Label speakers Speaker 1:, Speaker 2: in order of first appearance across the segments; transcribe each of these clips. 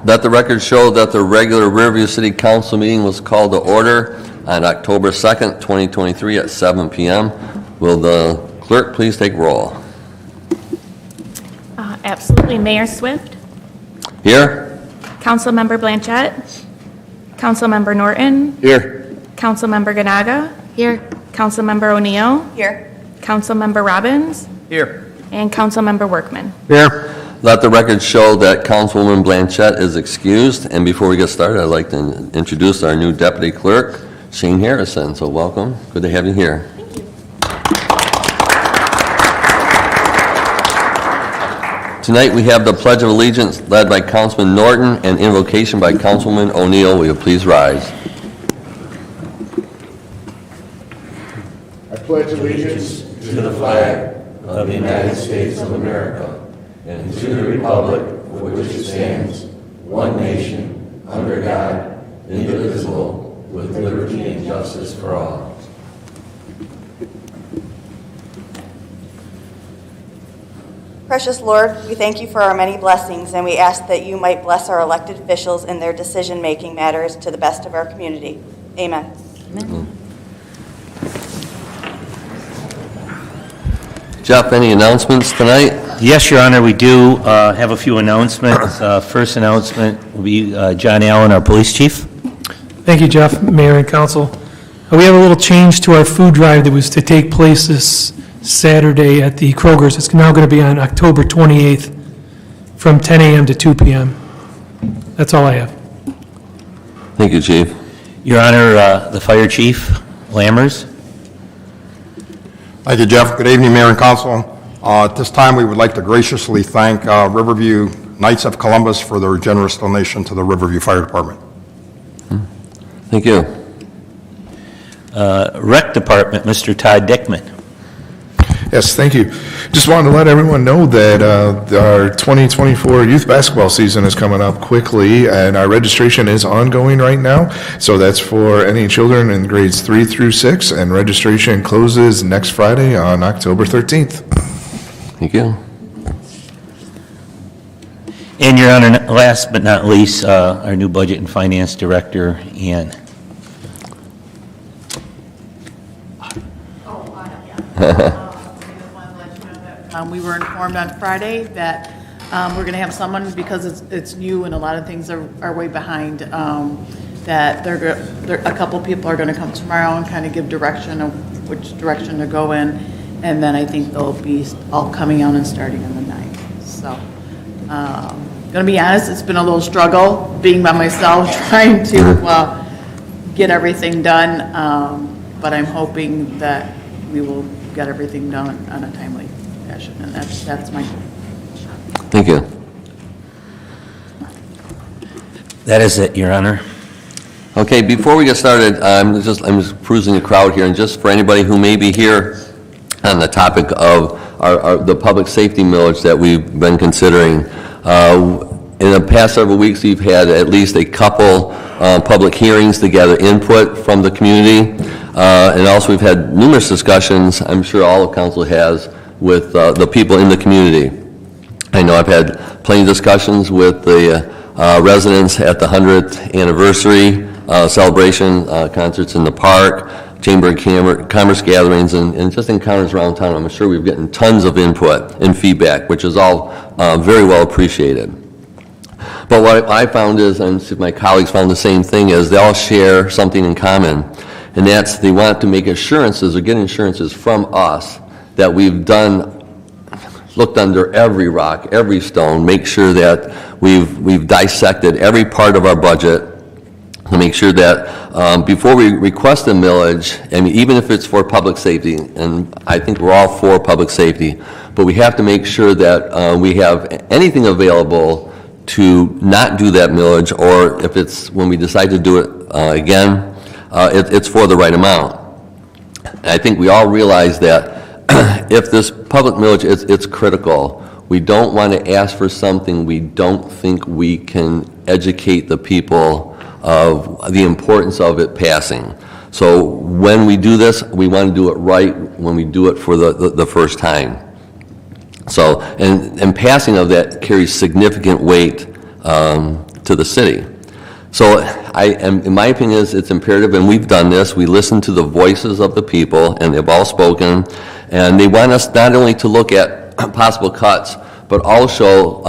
Speaker 1: Let the record show that the regular Riverview City Council meeting was called to order on October 2nd, 2023 at 7 p.m. Will the clerk please take roll?
Speaker 2: Absolutely. Mayor Swift,
Speaker 1: Here?
Speaker 2: Councilmember Blanchett, Councilmember Norton,
Speaker 1: Here.
Speaker 2: Councilmember Ganaga. Here. Councilmember O'Neill.
Speaker 3: Here.
Speaker 2: Councilmember Robbins.
Speaker 1: Here.
Speaker 2: And Councilmember Workman.
Speaker 1: Here. Let the record show that Councilwoman Blanchett is excused. And before we get started, I'd like to introduce our new Deputy Clerk, Shane Harrison. So welcome. Good to have you here.
Speaker 2: Thank you.
Speaker 1: Tonight we have the Pledge of Allegiance led by Councilman Norton and invocation by Councilwoman O'Neill. Will you please rise?
Speaker 4: I pledge allegiance to the flag of the United States of America and to the republic for which it stands, one nation, under God, indivisible, with liberty and justice for all.
Speaker 3: Precious Lord, we thank you for our many blessings, and we ask that you might bless our elected officials in their decision-making matters to the best of our community. Amen.
Speaker 1: Jeff, any announcements tonight?
Speaker 5: Yes, Your Honor, we do have a few announcements. First announcement will be John Allen, our police chief.
Speaker 6: Thank you, Jeff, Mayor and Council. We have a little change to our food drive that was to take place this Saturday at the Kroger's. It's now going to be on October 28th from 10 a.m. to 2 p.m. That's all I have.
Speaker 1: Thank you, Chief.
Speaker 5: Your Honor, the fire chief, Lammers.
Speaker 7: Thank you, Jeff. Good evening, Mayor and Council. At this time, we would like to graciously thank Riverview Knights of Columbus for their generous donation to the Riverview Fire Department.
Speaker 1: Thank you.
Speaker 5: Rec Department, Mr. Todd Dickman.
Speaker 4: Yes, thank you. Just wanted to let everyone know that our 2024 youth basketball season is coming up quickly, and our registration is ongoing right now. So that's for any children in grades 3 through 6, and registration closes next Friday on October 13th.
Speaker 1: Thank you.
Speaker 5: And Your Honor, last but not least, our new Budget and Finance Director, Ann.
Speaker 8: We were informed on Friday that we're going to have someone, because it's new and a lot of things are way behind, that a couple people are going to come tomorrow and kind of give direction of which direction to go in, and then I think they'll be all coming out and starting on the 9th. So, going to be honest, it's been a little struggle being by myself trying to get everything done, but I'm hoping that we will get everything done on a timely fashion, and that's my goal.
Speaker 1: Thank you.
Speaker 5: That is it, Your Honor.
Speaker 1: Okay, before we get started, I'm just cruising the crowd here, and just for anybody who may be here on the topic of the public safety millage that we've been considering, in the past several weeks, we've had at least a couple public hearings to gather input from the community, and also we've had numerous discussions, I'm sure all of council has, with the people in the community. I know I've had plenty of discussions with the residents at the 100th anniversary celebration, concerts in the park, Chamber of Commerce gatherings, and just encounters around town. I'm sure we've gotten tons of input and feedback, which is all very well appreciated. But what I found is, and see if my colleagues found the same thing, is they all share something in common, and that's they want to make assurances or get assurances from us that we've looked under every rock, every stone, make sure that we've dissected every part of our budget to make sure that before we request a millage, and even if it's for public safety, and I think we're all for public safety, but we have to make sure that we have anything available to not do that millage, or if it's when we decide to do it again, it's for the right amount. And I think we all realize that if this public millage, it's critical. We don't want to ask for something we don't think we can educate the people of the importance of it passing. So when we do this, we want to do it right when we do it for the first time. So, and passing of that carries significant weight to the city. So in my opinion, it's imperative, and we've done this, we listen to the voices of the people, and they've all spoken, and they want us not only to look at possible cuts, but also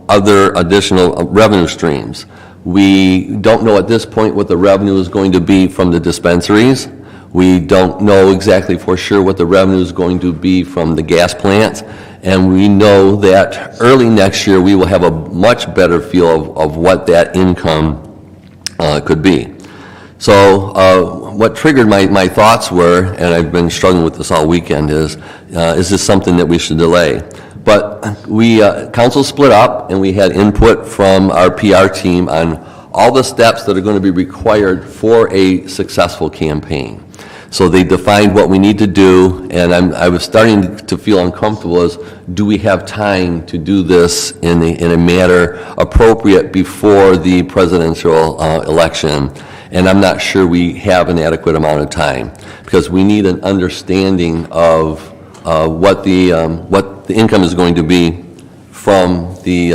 Speaker 1: other additional revenue streams. We don't know at this point what the revenue is going to be from the dispensaries. We don't know exactly for sure what the revenue is going to be from the gas plants. And we know that early next year, we will have a much better feel of what that income could be. So what triggered my thoughts were, and I've been struggling with this all weekend, is this something that we should delay? But we, council split up, and we had input from our PR team on all the steps that are going to be required for a successful campaign. So they defined what we need to do, and I was starting to feel uncomfortable as, do we have time to do this in a manner appropriate before the presidential election? And I'm not sure we have an adequate amount of time, because we need an understanding of what the income is going to be from the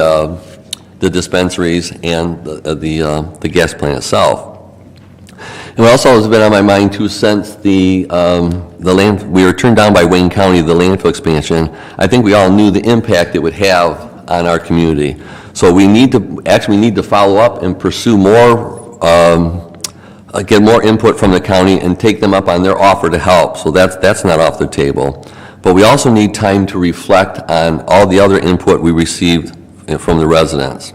Speaker 1: dispensaries and the gas plant itself. And what also has been on my mind too, since the land, we were turned down by Wayne County, the landfill expansion, I think we all knew the impact it would have on our community. So we need to follow up and pursue more, get more input from the county and take them up on their offer to help. So that's not off the table. But we also need time to reflect on all the other input we received from the residents.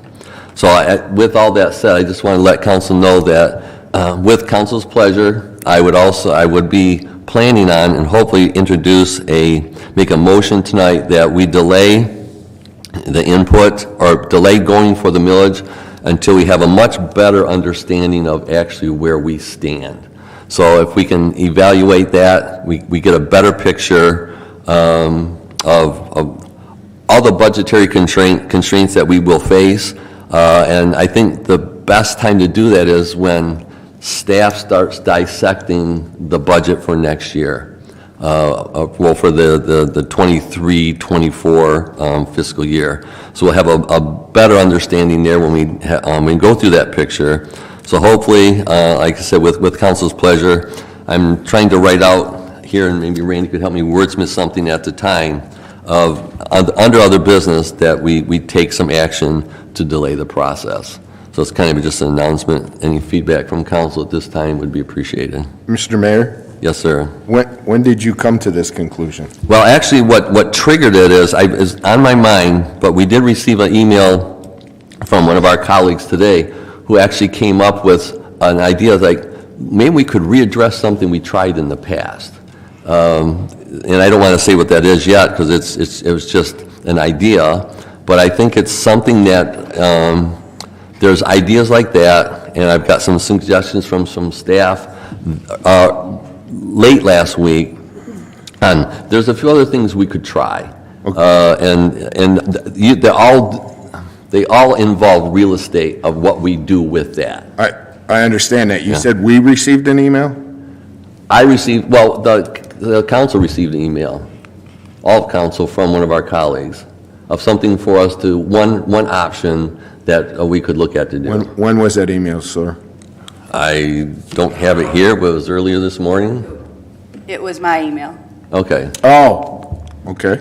Speaker 1: So with all that said, I just want to let council know that with council's pleasure, I would be planning on and hopefully make a motion tonight that we delay the input or delay going for the millage until we have a much better understanding of actually where we stand. So if we can evaluate that, we get a better picture of all the budgetary constraints that we will face. And I think the best time to do that is when staff starts dissecting the budget for next year, for the 23-24 fiscal year. So we'll have a better understanding there when we go through that picture. So hopefully, like I said, with council's pleasure, I'm trying to write out here, and maybe Randy could help me wordsmith something at the time of under other business that we take some action to delay the process. So it's kind of just an announcement. Any feedback from council at this time would be appreciated.
Speaker 9: Mr. Mayor,
Speaker 1: Yes, sir.
Speaker 9: when did you come to this conclusion?
Speaker 1: Well, actually, what triggered it is on my mind, but we did receive an email from one of our colleagues today who actually came up with an idea like, maybe we could readdress something we tried in the past. And I don't want to say what that is yet, because it was just an idea, but I think it's something that there's ideas like that, and I've got some suggestions from some staff late last week, and there's a few other things we could try. And they all involve real estate of what we do with that.
Speaker 9: I understand that. You said we received an email?
Speaker 1: I received, well, the council received an email, all of council from one of our colleagues, of something for us to, one option that we could look at to do.
Speaker 9: When was that email, sir?
Speaker 1: I don't have it here, but it was earlier this morning.
Speaker 3: It was my email.
Speaker 1: Okay.
Speaker 9: Oh, okay.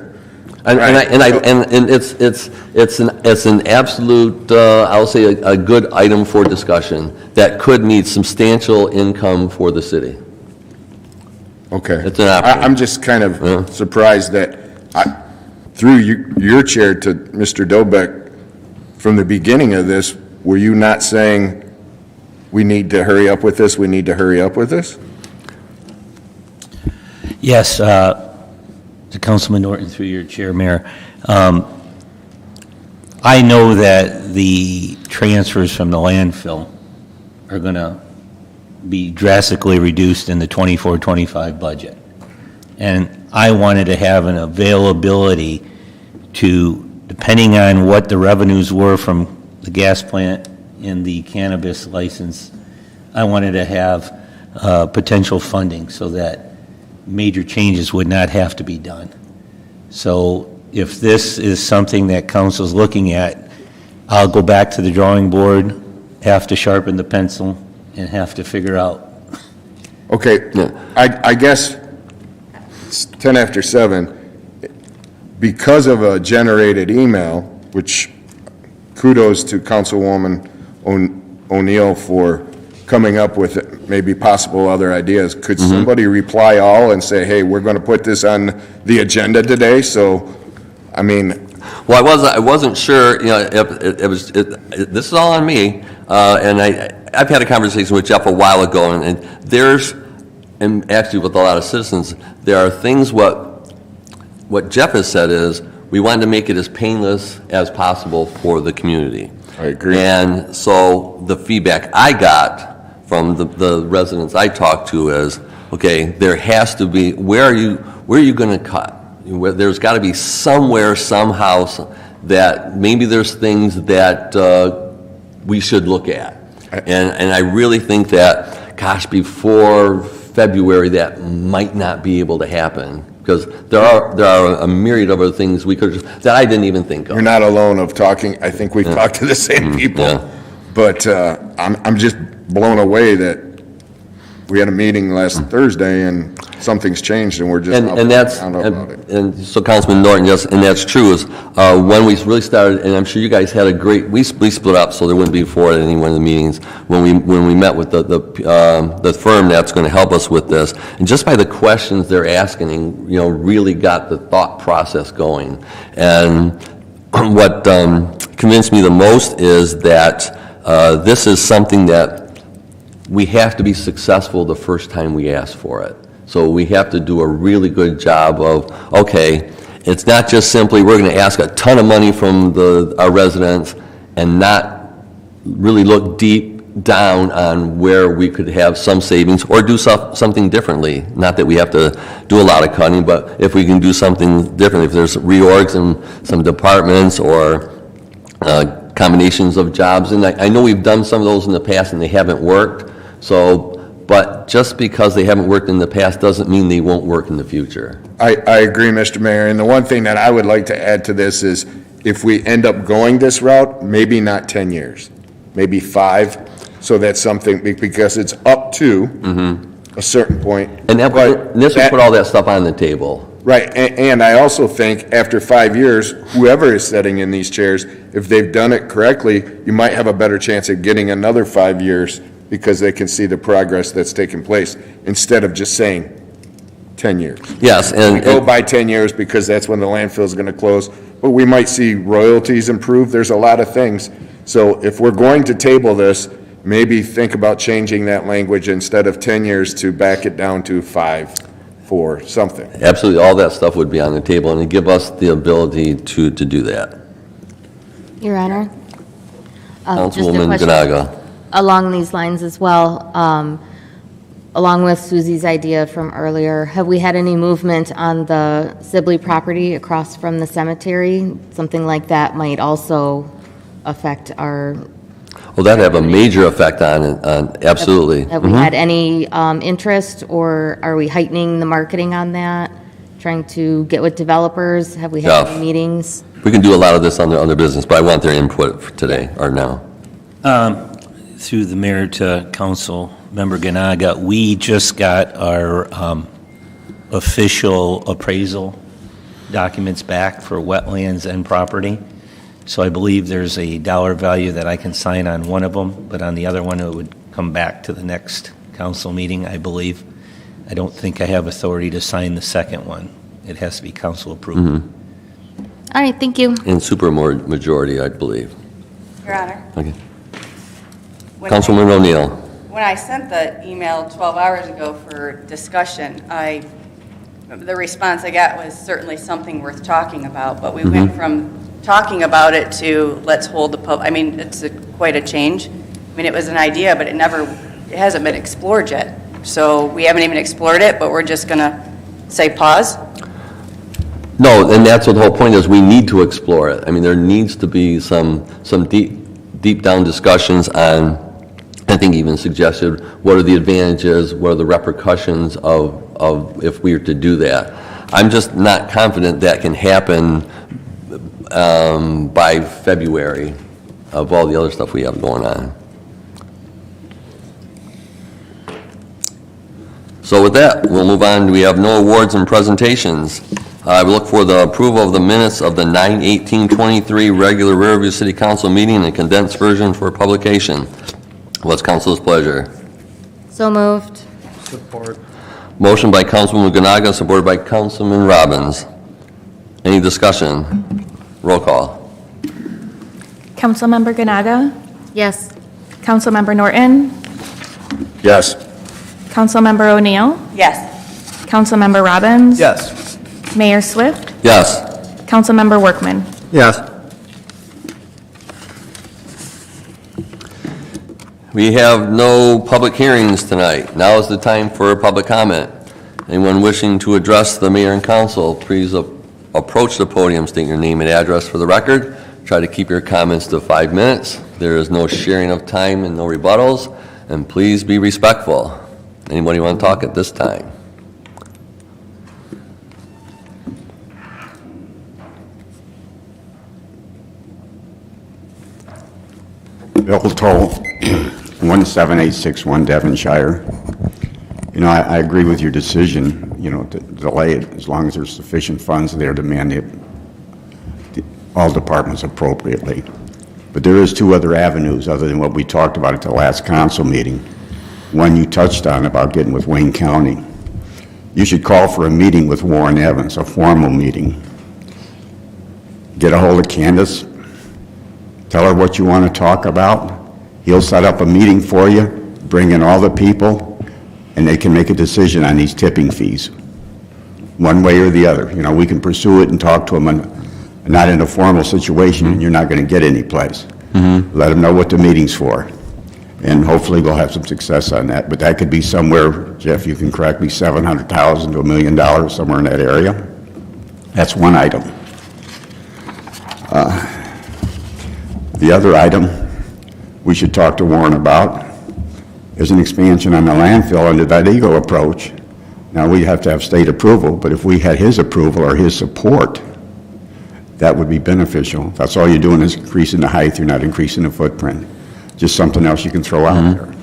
Speaker 1: And it's an absolute, I'll say, a good item for discussion that could mean substantial income for the city.
Speaker 9: Okay.
Speaker 1: It's an option.
Speaker 9: I'm just kind of surprised that through your chair to Mr. Dobek, from the beginning of this, were you not saying, we need to hurry up with this, we need to hurry up with this?
Speaker 5: Yes, to Councilman Norton, through your chair, Mayor. I know that the transfers from the landfill are going to be drastically reduced in the 24-25 budget. And I wanted to have an availability to, depending on what the revenues were from the gas plant and the cannabis license, I wanted to have potential funding so that major changes would not have to be done. So if this is something that council's looking at, I'll go back to the drawing board, have to sharpen the pencil, and have to figure out.
Speaker 9: Okay, I guess it's 10 after 7. Because of a generated email, which kudos to Councilwoman O'Neill for coming up with maybe possible other ideas. Could somebody reply all and say, hey, we're going to put this on the agenda today? So, I mean,
Speaker 1: Well, I wasn't sure, you know, if this is all on me, and I've had a conversation with Jeff a while ago, and and actually with a lot of citizens, there are things what Jeff has said is, we wanted to make it as painless as possible for the community.
Speaker 9: I agree.
Speaker 1: And so the feedback I got from the residents I talked to is, okay, there has to be, where are you going to cut? There's got to be somewhere, somehow, that maybe there's things that we should look at. And I really think that, gosh, before February, that might not be able to happen, because there are a myriad of other things we could, that I didn't even think of.
Speaker 9: you're not alone of talking. I think we've talked to the same people.
Speaker 1: Yeah.
Speaker 9: But I'm just blown away that we had a meeting last Thursday and something's changed and we're just not
Speaker 1: And that's,
Speaker 9: found out about it.
Speaker 1: and so Councilman Norton, yes, and that's true, is when we really started, and I'm sure you guys had a great, we split up, so there wouldn't be four at any one of the meetings, when we met with the firm that's going to help us with this, and just by the questions they're asking, you know, really got the thought process going. And what convinced me the most is that this is something that we have to be successful the first time we ask for it. So we have to do a really good job of, okay, it's not just simply we're going to ask a ton of money from our residents and not really look deep down on where we could have some savings or do something differently. Not that we have to do a lot of cutting, but if we can do something different, if there's reorgs in some departments or combinations of jobs, and I know we've done some of those in the past and they haven't worked, but just because they haven't worked in the past doesn't mean they won't work in the future.
Speaker 9: I agree, Mr. Mayor, and the one thing that I would like to add to this is if we end up going this route, maybe not 10 years, maybe 5, so that's something, because it's up to a certain point.
Speaker 1: And this will put all that stuff on the table.
Speaker 9: Right, and I also think after 5 years, whoever is sitting in these chairs, if they've done it correctly, you might have a better chance of getting another 5 years because they can see the progress that's taken place, instead of just saying 10 years.
Speaker 1: Yes,
Speaker 9: We
Speaker 1: and
Speaker 9: go by 10 years because that's when the landfill is going to close, but we might see royalties improve. There's a lot of things. So if we're going to table this, maybe think about changing that language instead of 10 years to back it down to 5, 4, something.
Speaker 1: absolutely, all that stuff would be on the table, and it'd give us the ability to do that.
Speaker 10: Your Honor? Just a
Speaker 1: Councilwoman
Speaker 10: question
Speaker 1: Ganaga.
Speaker 10: Along these lines as well, along with Susie's idea from earlier, have we had any movement on the Sibley property across from the cemetery? Something like that might also affect our...
Speaker 1: Well, that'd have a major effect on it, absolutely.
Speaker 10: Have we had any interest, or are we heightening the marketing on that? Trying to get with developers? Have we had
Speaker 1: Yeah.
Speaker 10: any meetings?
Speaker 1: We can do a lot of this on their business, but I want their input for today, or now.
Speaker 5: Through the mayor to Council Member Ganaga, we just got our official appraisal documents back for wetlands and property. So I believe there's a dollar value that I can sign on one of them, but on the other one, it would come back to the next council meeting, I believe. I don't think I have authority to sign the second one. It has to be council approved.
Speaker 10: All right, thank you.
Speaker 1: In super majority, I believe.
Speaker 3: Your Honor.
Speaker 1: Okay.
Speaker 3: when
Speaker 1: Councilwoman O'Neill.
Speaker 3: When I sent the email 12 hours ago for discussion, the response I got was certainly something worth talking about, but we went from talking about it to let's hold the I mean, it's quite a change. I mean, it was an idea, but it hasn't been explored yet. So we haven't even explored it, but we're just going to say pause?
Speaker 1: No, and that's what the whole point is, we need to explore it. I mean, there needs to be some deep down discussions on I think even suggested, what are the advantages, what are the repercussions of if we were to do that. I'm just not confident that can happen by February of all the other stuff we have going on. So with that, we'll move on. We have no awards and presentations. I will look for the approval of the minutes of the 9/18/23 regular Riverview City Council meeting and condensed version for publication. What's council's pleasure?
Speaker 10: So moved.
Speaker 1: Motion by Councilwoman Ganaga, supported by Councilman Robbins. Any discussion? Roll call.
Speaker 2: Councilmember Ganaga,
Speaker 10: Yes.
Speaker 2: Councilmember Norton,
Speaker 9: Yes.
Speaker 2: Councilmember O'Neill,
Speaker 3: Yes.
Speaker 2: Councilmember Robbins.
Speaker 9: Yes.
Speaker 2: Mayor Swift,
Speaker 1: Yes.
Speaker 2: Councilmember Workman.
Speaker 9: Yes.
Speaker 1: We have no public hearings tonight. Now is the time for public comment. Anyone wishing to address the mayor and council, please approach the podium, state your name and address for the record. Try to keep your comments to 5 minutes. There is no sharing of time and no rebuttals, and please be respectful. Anybody want to talk at this time?
Speaker 11: Bill Toll, 17861 Devonshire. You know, I agree with your decision, you know, to delay it as long as there's sufficient funds there to manage all departments appropriately. But there is two other avenues other than what we talked about at the last council meeting. One you touched on about getting with Wayne County. You should call for a meeting with Warren Evans, a formal meeting. Get a hold of Candace, tell her what you want to talk about. He'll set up a meeting for you, bring in all the people, and they can make a decision on these tipping fees, one way or the other. You know, we can pursue it and talk to them, and not in a formal situation, and you're not going to get any place. Let them know what the meeting's for, and hopefully we'll have some success on that. But that could be somewhere, Jeff, you can correct me, $700,000 to $1 million, somewhere in that area. That's one item. The other item we should talk to Warren about is an expansion on the landfill under that EGO approach. Now, we have to have state approval, but if we had his approval or his support, that would be beneficial. That's all you're doing is increasing the height, you're not increasing the footprint. Just something else you can throw out there.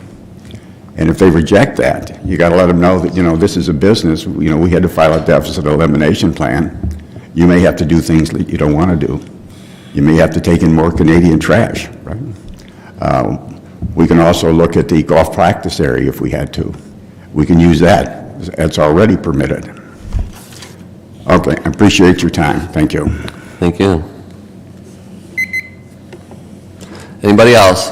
Speaker 11: And if they reject that, you got to let them know that, you know, this is a business. You know, we had to file a deficit elimination plan. You may have to do things that you don't want to do. You may have to take in more Canadian trash, right? We can also look at the golf practice area if we had to. We can use that. It's already permitted. Okay, I appreciate your time. Thank you.
Speaker 1: Thank you. Anybody else?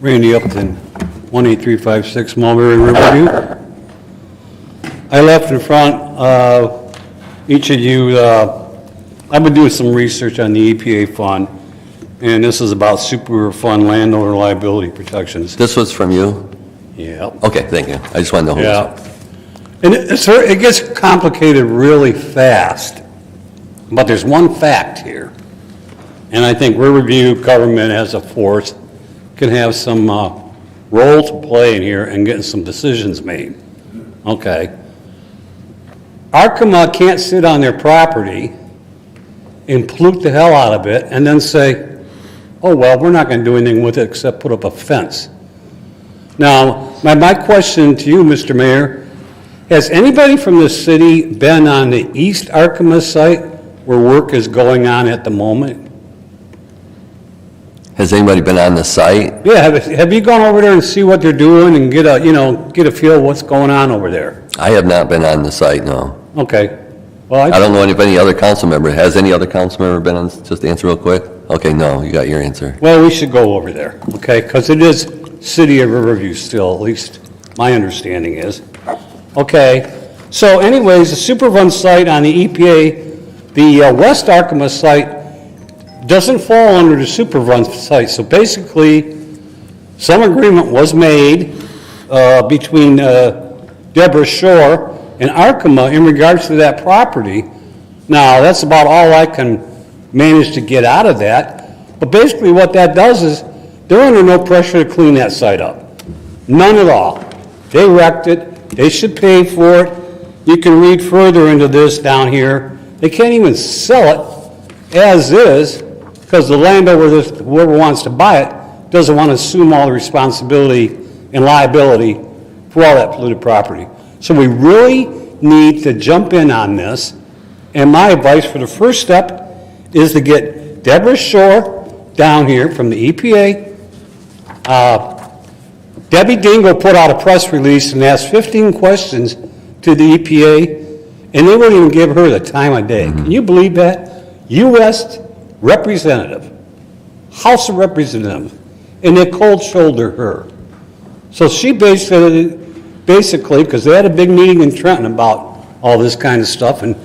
Speaker 12: Randy Upton, 18356 Mulberry Riverview. I left in front of each of you, I've been doing some research on the EPA fund, and this is about Superfund landowner liability protections.
Speaker 1: This was from you?
Speaker 12: Yeah.
Speaker 1: Okay, thank you. I just wanted to know who
Speaker 12: Yeah.
Speaker 1: it was.
Speaker 12: And it gets complicated really fast, but there's one fact here. And I think Riverview government as a force can have some role to play in here and getting some decisions made. Okay. Arkema can't sit on their property and pollute the hell out of it and then say, oh, well, we're not going to do anything with it except put up a fence. Now, my question to you, Mr. Mayor, has anybody from the city been on the East Arkema site where work is going on at the moment?
Speaker 1: Has anybody been on the site?
Speaker 12: Yeah, have you gone over there and see what they're doing and get a feel of what's going on over there?
Speaker 1: I have not been on the site, no.
Speaker 12: Okay. Well,
Speaker 1: I don't know if any other council member, has any other council member been on, just answer real quick? Okay, no, you got your answer.
Speaker 12: Well, we should go over there, okay? Because it is City of Riverview still, at least my understanding is. Okay, so anyways, the Superfund site on the EPA, the West Arkema site doesn't fall under the Superfund site. So basically, some agreement was made between Deborah Shore in Arkema in regards to that property. Now, that's about all I can manage to get out of that. But basically what that does is, they're under no pressure to clean that site up. None at all. They wrecked it, they should pay for it. You can read further into this down here. They can't even sell it as is, because the landowner, whoever wants to buy it, doesn't want to assume all the responsibility and liability for all that polluted property. So we really need to jump in on this, and my advice for the first step is to get Deborah Shore down here from the EPA. Debbie Dingle put out a press release and asked 15 questions to the EPA, and they wouldn't even give her the time of day. Can you believe that? U.S. representative, House of Representatives, and they cold shoulder her. So she basically, because they had a big meeting in Trenton about all this kind of stuff, and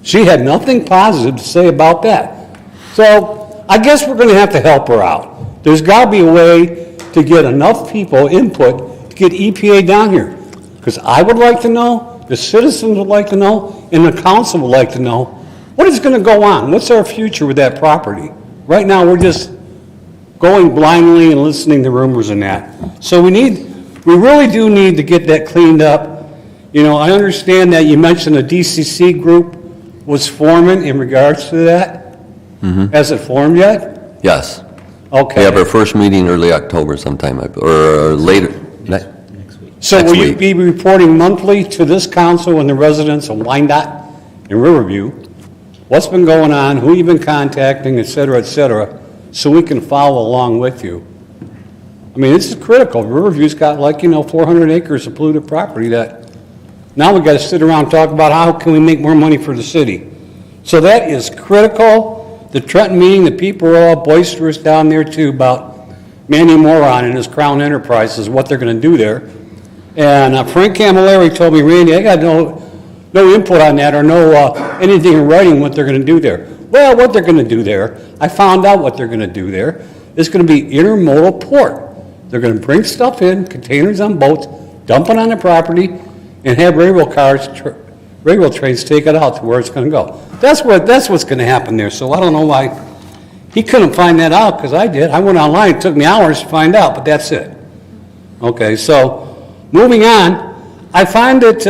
Speaker 12: she had nothing positive to say about that. So I guess we're going to have to help her out. There's got to be a way to get enough people input to get EPA down here. Because I would like to know, the citizens would like to know, and the council would like to know, what is going to go on? What's our future with that property? Right now, we're just going blindly and listening to rumors and that. So we really do need to get that cleaned up. You know, I understand that you mentioned a DCC group was forming in regards to that. Has it formed yet?
Speaker 1: Yes.
Speaker 12: Okay.
Speaker 1: We have our first meeting early October sometime, or later.
Speaker 12: So
Speaker 1: next
Speaker 12: will you
Speaker 1: week.
Speaker 12: be reporting monthly to this council and the residents of Wyandotte and Riverview? What's been going on, who you've been contacting, et cetera, so we can follow along with you? I mean, this is critical. Riverview's got 400 acres of polluted property that now we've got to sit around and talk about how can we make more money for the city. So that is critical. The Trenton meeting, the people are all boisterous down there too about Manny Moron and his Crown Enterprises, what they're going to do there. And Frank Camilleri told me, Randy, I got no input on that or no anything in writing what they're going to do there. Well, what they're going to do there, I found out what they're going to do there. It's going to be intermodal port. They're going to bring stuff in, containers on boats, dump it on the property, and have railroad trains take it out to where it's going to go. That's what's going to happen there. So I don't know why he couldn't find that out, because I did. I went online. It took me hours to find out, but that's it. Okay, so moving on, I find that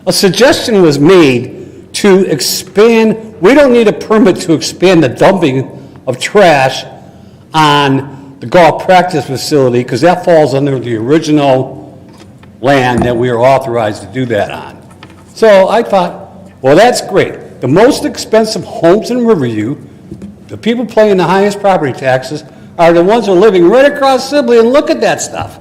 Speaker 12: a suggestion was made to expand. We don't need a permit to expand the dumping of trash on the golf practice facility, because that falls under the original land that we are authorized to do that on. So I thought, well, that's great. The most expensive homes in Riverview, the people paying the highest property taxes, are the ones who are living right across Sibley, and look at that stuff.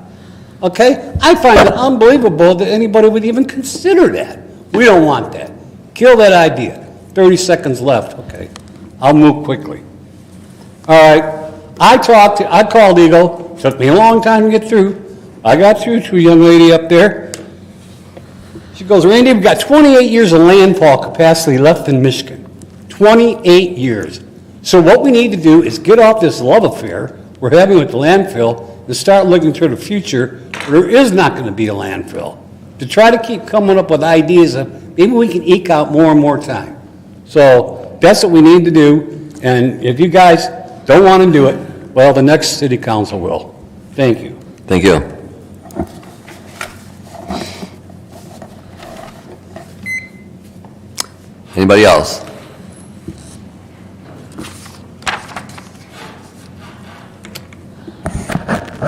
Speaker 12: Okay? I find it unbelievable that anybody would even consider that. We don't want that. Kill that idea. 30 seconds left. Okay. I'll move quickly. All right. I called Eagle. Took me a long time to get through. I got through to a young lady up there. She goes, Randy, we've got 28 years of landfall capacity left in Michigan. 28 years. So what we need to do is get off this love affair we're having with the landfill and start looking to the future where there is not going to be a landfill. To try to keep coming up with ideas of maybe we can eke out more and more time. So that's what we need to do. And if you guys don't want to do it, well, the next city council will. Thank you.
Speaker 1: Thank you. Anybody else?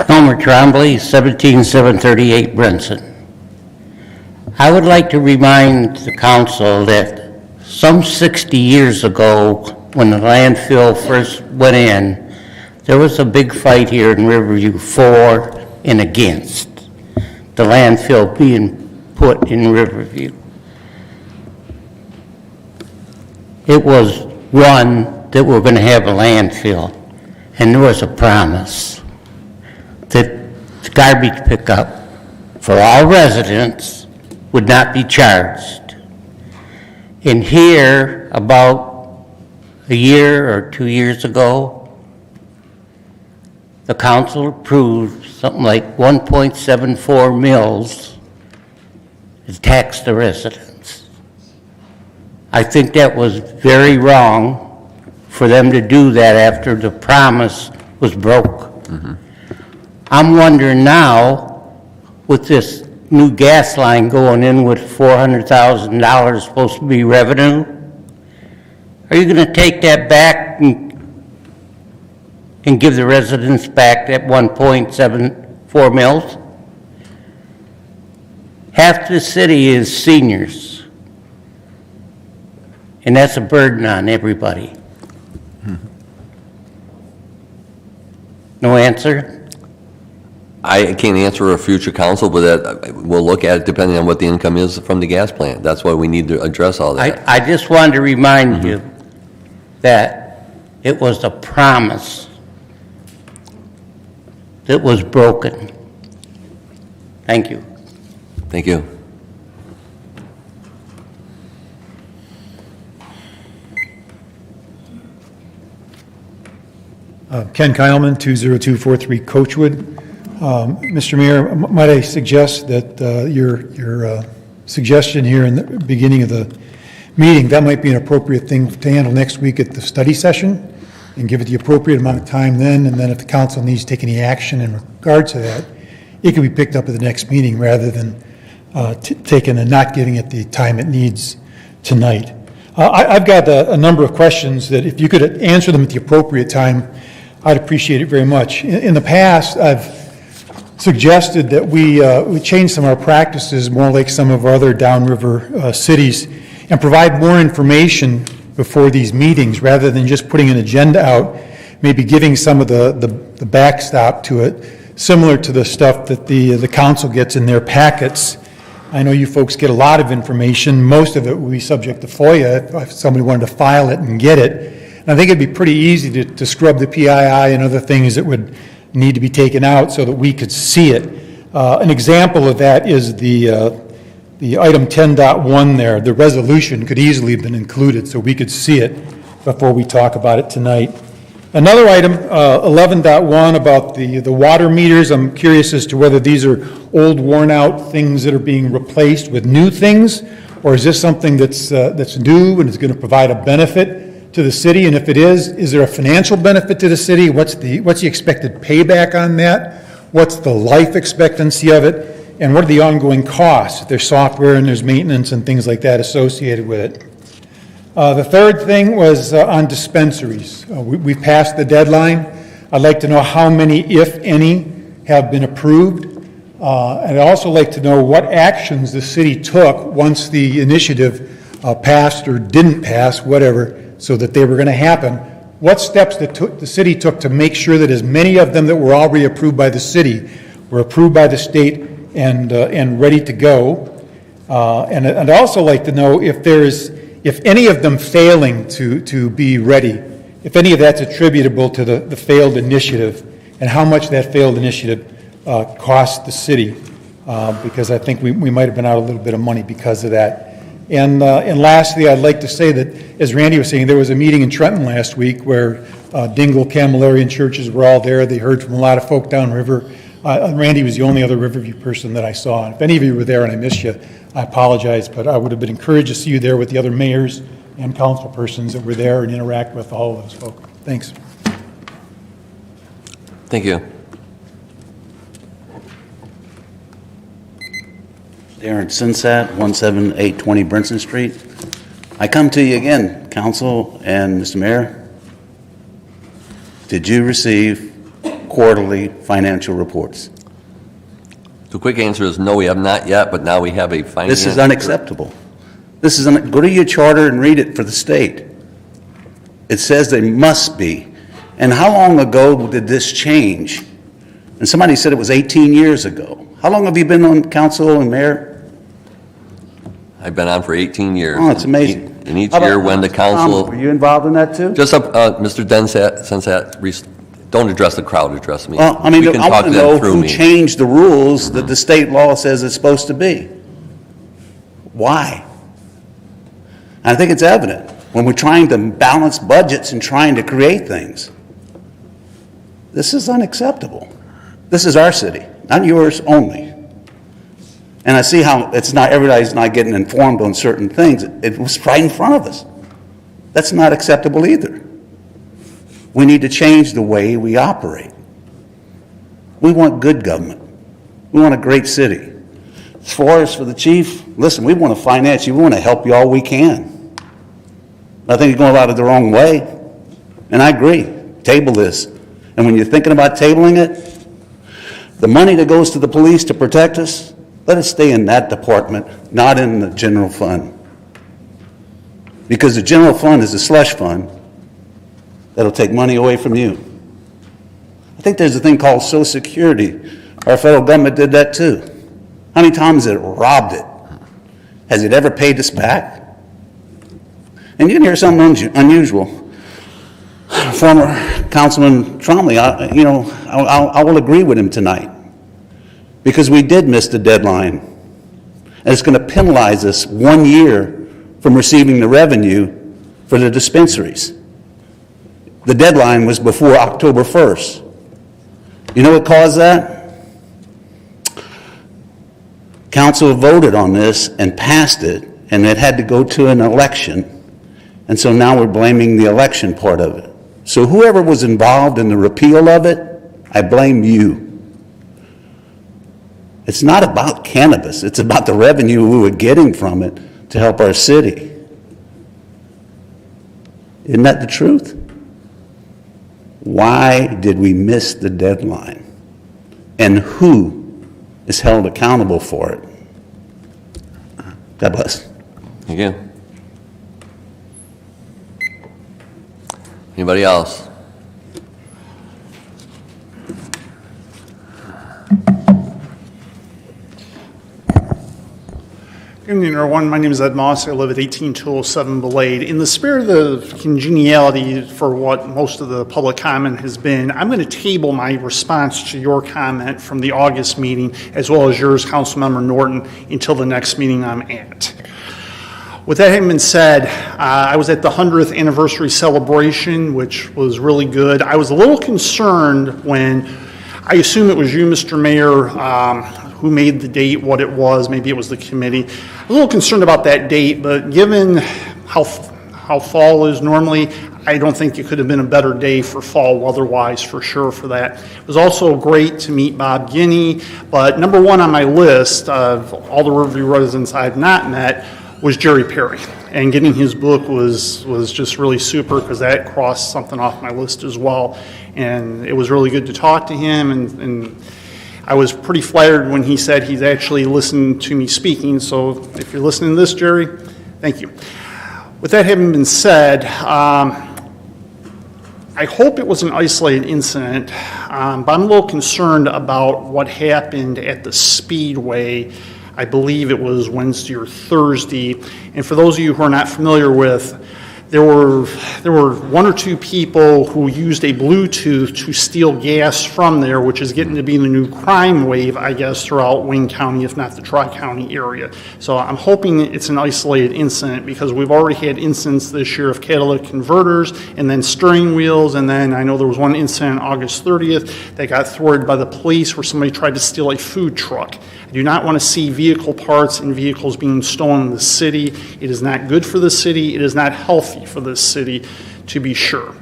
Speaker 13: Homer Trombley, 17738 Brenson. I would like to remind the council that some 60 years ago, when the landfill first went in, there was a big fight here in Riverview for and against the landfill being put in Riverview. It was one that we're going to have a landfill, and there was a promise that the garbage pickup for all residents would not be charged. And here, about a year or 2 years ago, the council approved something like 1.74 mills to tax the residents. I think that was very wrong for them to do that after the promise was broke. I'm wondering now, with this new gas line going in with $400,000 supposed to be revenue, are you going to take that back and give the residents back that 1.74 mils? Half the city is seniors, and that's a burden on everybody. No answer?
Speaker 1: I can't answer a future council, but that, we'll look at it depending on what the income is from the gas plant. That's why we need to address all that.
Speaker 13: I just wanted to remind you that it was a promise that was broken. Thank you.
Speaker 1: Thank you.
Speaker 14: Ken Kyleman, 20243 Coachwood. Mr. Mayor, might I suggest that your suggestion here in the beginning of the meeting, that might be an appropriate thing to handle next week at the study session, and give it the appropriate amount of time then, and then if the council needs to take any action in regard to that, it can be picked up at the next meeting rather than taking and not giving it the time it needs tonight. I've got a number of questions that if you could answer them at the appropriate time, I'd appreciate it very much. In the past, I've suggested that we change some of our practices more like some of our other downriver cities and provide more information before these meetings rather than just putting an agenda out, maybe giving some of the backstop to it, similar to the stuff that the council gets in their packets. I know you folks get a lot of information. Most of it will be subject to FOIA if somebody wanted to file it and get it. And I think it'd be pretty easy to scrub the PII and other things that would need to be taken out so that we could see it. An example of that is the item 10.1 there. The resolution could easily have been included so we could see it before we talk about it tonight. Another item, 11.1, about the water meters. I'm curious as to whether these are old, worn-out things that are being replaced with new things, or is this something that's new and is going to provide a benefit to the city? And if it is there a financial benefit to the city? What's the expected payback on that? What's the life expectancy of it? And what are the ongoing costs? There's software and there's maintenance and things like that associated with it. The third thing was on dispensaries. We passed the deadline. I'd like to know how many, if any, have been approved. And I'd also like to know what actions the city took once the initiative passed or didn't pass, whatever, so that they were going to happen. What steps the city took to make sure that as many of them that were already approved by the city were approved by the state and ready to go. And I'd also like to know if any of them failing to be ready, if any of that's attributable to the failed initiative, and how much that failed initiative cost the city, because I think we might have been out a little bit of money because of that. And lastly, I'd like to say that, as Randy was saying, there was a meeting in Trenton last week where Dingle, Camilleri, and churches were all there. They heard from a lot of folk downriver. Randy was the only other Riverview person that I saw. And if any of you were there and I missed you, I apologize, but I would have been encouraged to see you there with the other mayors and council persons that were there and interact with all of those folk. Thanks.
Speaker 1: Thank you.
Speaker 15: Darren Sinsat, 17820 Brinson Street. I come to you again, council and Mr. Mayor. Did you receive quarterly financial reports?
Speaker 1: The quick answer is no, we have not yet, but now we have a finance.
Speaker 15: This is unacceptable. Go to your charter and read it for the state. It says they must be. And how long ago did this change? And somebody said it was 18 years ago. How long have you been on council and mayor?
Speaker 1: I've been on for 18 years.
Speaker 15: Oh, it's amazing.
Speaker 1: And each year when the council...
Speaker 15: Were you involved in that too?
Speaker 1: Just, Mr. Densat, don't address the crowd, address me.
Speaker 15: Well, I mean,
Speaker 1: We can
Speaker 15: I
Speaker 1: talk
Speaker 15: want to
Speaker 1: them
Speaker 15: know
Speaker 1: through
Speaker 15: who
Speaker 1: me.
Speaker 15: changed the rules that the state law says it's supposed to be. Why? I think it's evident when we're trying to balance budgets and trying to create things. This is unacceptable. This is our city, not yours only. And I see how everybody's not getting informed on certain things. It was right in front of us. That's not acceptable either. We need to change the way we operate. We want good government. We want a great city. As far as for the chief, listen, we want to finance you. We want to help you all we can. I think you're going about it the wrong way. And I agree. Table this. And when you're thinking about tabling it, the money that goes to the police to protect us, let it stay in that department, not in the general fund. Because the general fund is a slush fund that'll take money away from you. I think there's a thing called Social Security. Our federal government did that too. How many times has it robbed it? Has it ever paid us back? And you can hear something unusual. Former Councilman Trombley, I will agree with him tonight. Because we did miss the deadline. And it's going to penalize us 1 year from receiving the revenue for the dispensaries. The deadline was before October 1st. You know what caused that? Council voted on this and passed it, and it had to go to an election. And so now we're blaming the election part of it. So whoever was involved in the repeal of it, I blame you. It's not about cannabis. It's about the revenue we were getting from it to help our city. Isn't that the truth? Why did we miss the deadline? And who is held accountable for it? God bless.
Speaker 1: Thank you. Anybody else?
Speaker 16: Good evening, everyone. My name is Ed Moss. I live at 18207 Belade. In the spirit of congeniality for what most of the public comment has been, I'm going to table my response to your comment from the August meeting, as well as yours, Councilmember Norton, until the next meeting I'm at. With that having been said, I was at the 100th anniversary celebration, which was really good. I was a little concerned when, I assume it was you, Mr. Mayor, who made the date what it was. Maybe it was the committee. I'm a little concerned about that date, but given how fall is normally, I don't think it could have been a better day for fall weather-wise, for sure, for that. It was also great to meet Bob Guinea, but number one on my list of all the Riverview residents I've not met was Jerry Perry. And getting his book was just really super, because that crossed something off my list as well. And it was really good to talk to him, and I was pretty flattered when he said he's actually listened to me speaking. So if you're listening to this, Jerry, thank you. With that having been said, I hope it was an isolated incident, but I'm a little concerned about what happened at the Speedway. I believe it was Wednesday or Thursday. And for those of you who are not familiar with, there were one or two people who used a Bluetooth to steal gas from there, which is getting to be the new crime wave, I guess, throughout Wayne County, if not the Tri-County area. So I'm hoping it's an isolated incident, because we've already had incidents this year of catalytic converters and then steering wheels, and then I know there was one incident on August 30th that got thwarted by the police where somebody tried to steal a food truck. I do not want to see vehicle parts and vehicles being stolen in the city. It is not good for the city. It is not healthy for this city, to be sure.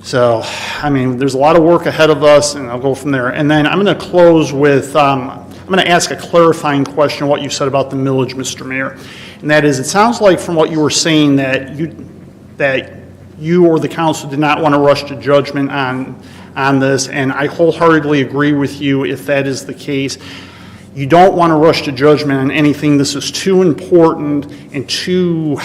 Speaker 16: So, I mean, there's a lot of work ahead of us, and I'll go from there. And then I'm going to close with, I'm going to ask a clarifying question on what you said about the millage, Mr. Mayor. And that is, it sounds like from what you were saying that you or the council did not want to rush to judgment on this, and I wholeheartedly agree with you if that is the case. You don't want to rush to judgment on anything. This is too important and too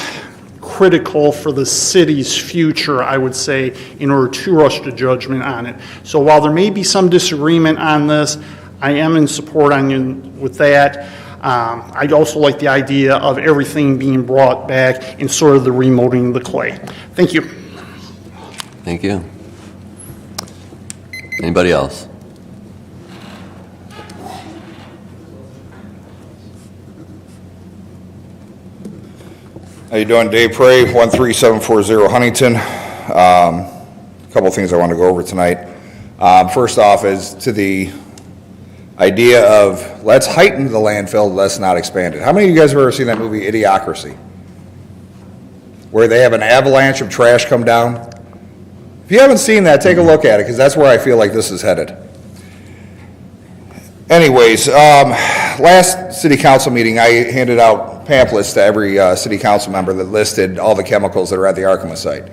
Speaker 16: critical for the city's future, I would say, in order to rush to judgment on it. So while there may be some disagreement on this, I am in support on you with that. I'd also like the idea of everything being brought back in sort of the remolding of the clay. Thank you.
Speaker 1: Thank you. Anybody else?
Speaker 17: How you doing? Dave Prey, 13740 Huntington. A couple things I want to go over tonight. First off is to the idea of let's heighten the landfill, let's not expand it. How many of you guys have ever seen that movie Idiocracy? Where they have an avalanche of trash come down? If you haven't seen that, take a look at it, because that's where I feel like this is headed. Anyways, last city council meeting, I handed out pamphlets to every city council member that listed all the chemicals that are at the Arkema site.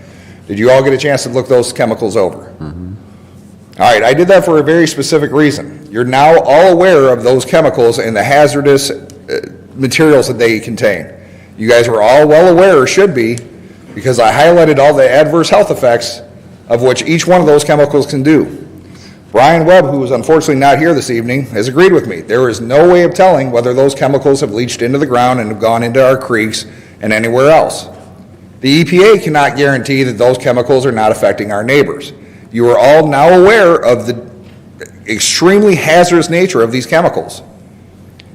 Speaker 17: Did you all get a chance to look those chemicals over? All right, I did that for a very specific reason. You're now all aware of those chemicals and the hazardous materials that they contain. You guys are all well aware, or should be, because I highlighted all the adverse health effects of which each one of those chemicals can do. Brian Webb, who is unfortunately not here this evening, has agreed with me. There is no way of telling whether those chemicals have leached into the ground and have gone into our creeks and anywhere else. The EPA cannot guarantee that those chemicals are not affecting our neighbors. You are all now aware of the extremely hazardous nature of these chemicals.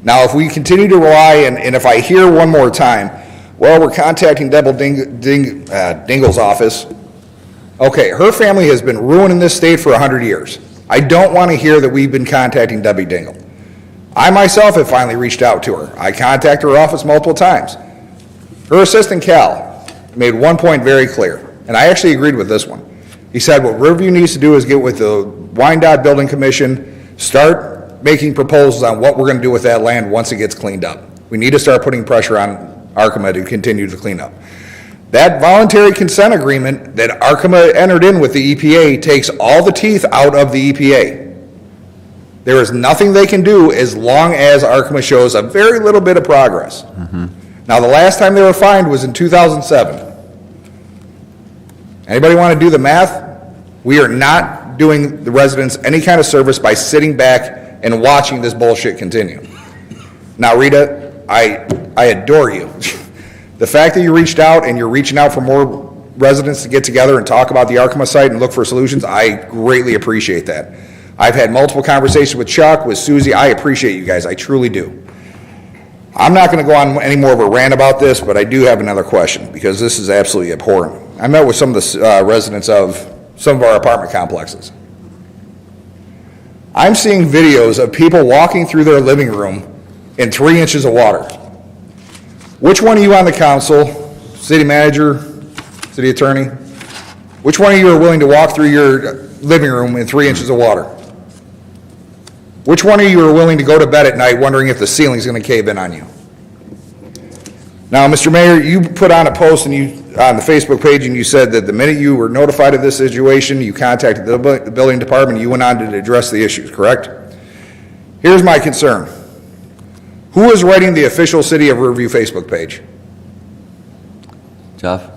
Speaker 17: Now, if we continue to rely, and if I hear one more time, well, we're contacting Deborah Dingle's office. Okay, her family has been ruining this state for 100 years. I don't want to hear that we've been contacting Debbie Dingle. I myself have finally reached out to her. I contacted her office multiple times. Her assistant, Cal, made one point very clear, and I actually agreed with this one. He said what Riverview needs to do is get with the Wyandotte Building Commission, start making proposals on what we're going to do with that land once it gets cleaned up. We need to start putting pressure on Arkema to continue to clean up. That voluntary consent agreement that Arkema entered in with the EPA takes all the teeth out of the EPA. There is nothing they can do as long as Arkema shows a very little bit of progress. Now, the last time they were fined was in 2007. Anybody want to do the math? We are not doing the residents any kind of service by sitting back and watching this bullshit continue. Now, Rita, I adore you. The fact that you reached out and you're reaching out for more residents to get together and talk about the Arkema site and look for solutions, I greatly appreciate that. I've had multiple conversations with Chuck, with Susie. I appreciate you guys. I truly do. I'm not going to go on any more of a rant about this, but I do have another question because this is absolutely abhorrent. I met with some of the residents of some of our apartment complexes. I'm seeing videos of people walking through their living room in 3 inches of water. Which one of you on the council, city manager, city attorney, which one of you are willing to walk through your living room in 3 inches of water? Which one of you are willing to go to bed at night wondering if the ceiling's going to cave in on you? Now, Mr. Mayor, you put on a post on the Facebook page and you said that the minute you were notified of this situation, you contacted the building department, you went on to address the issues, correct? Here's my concern. Who is writing the official City of Riverview Facebook page?
Speaker 1: Jeff?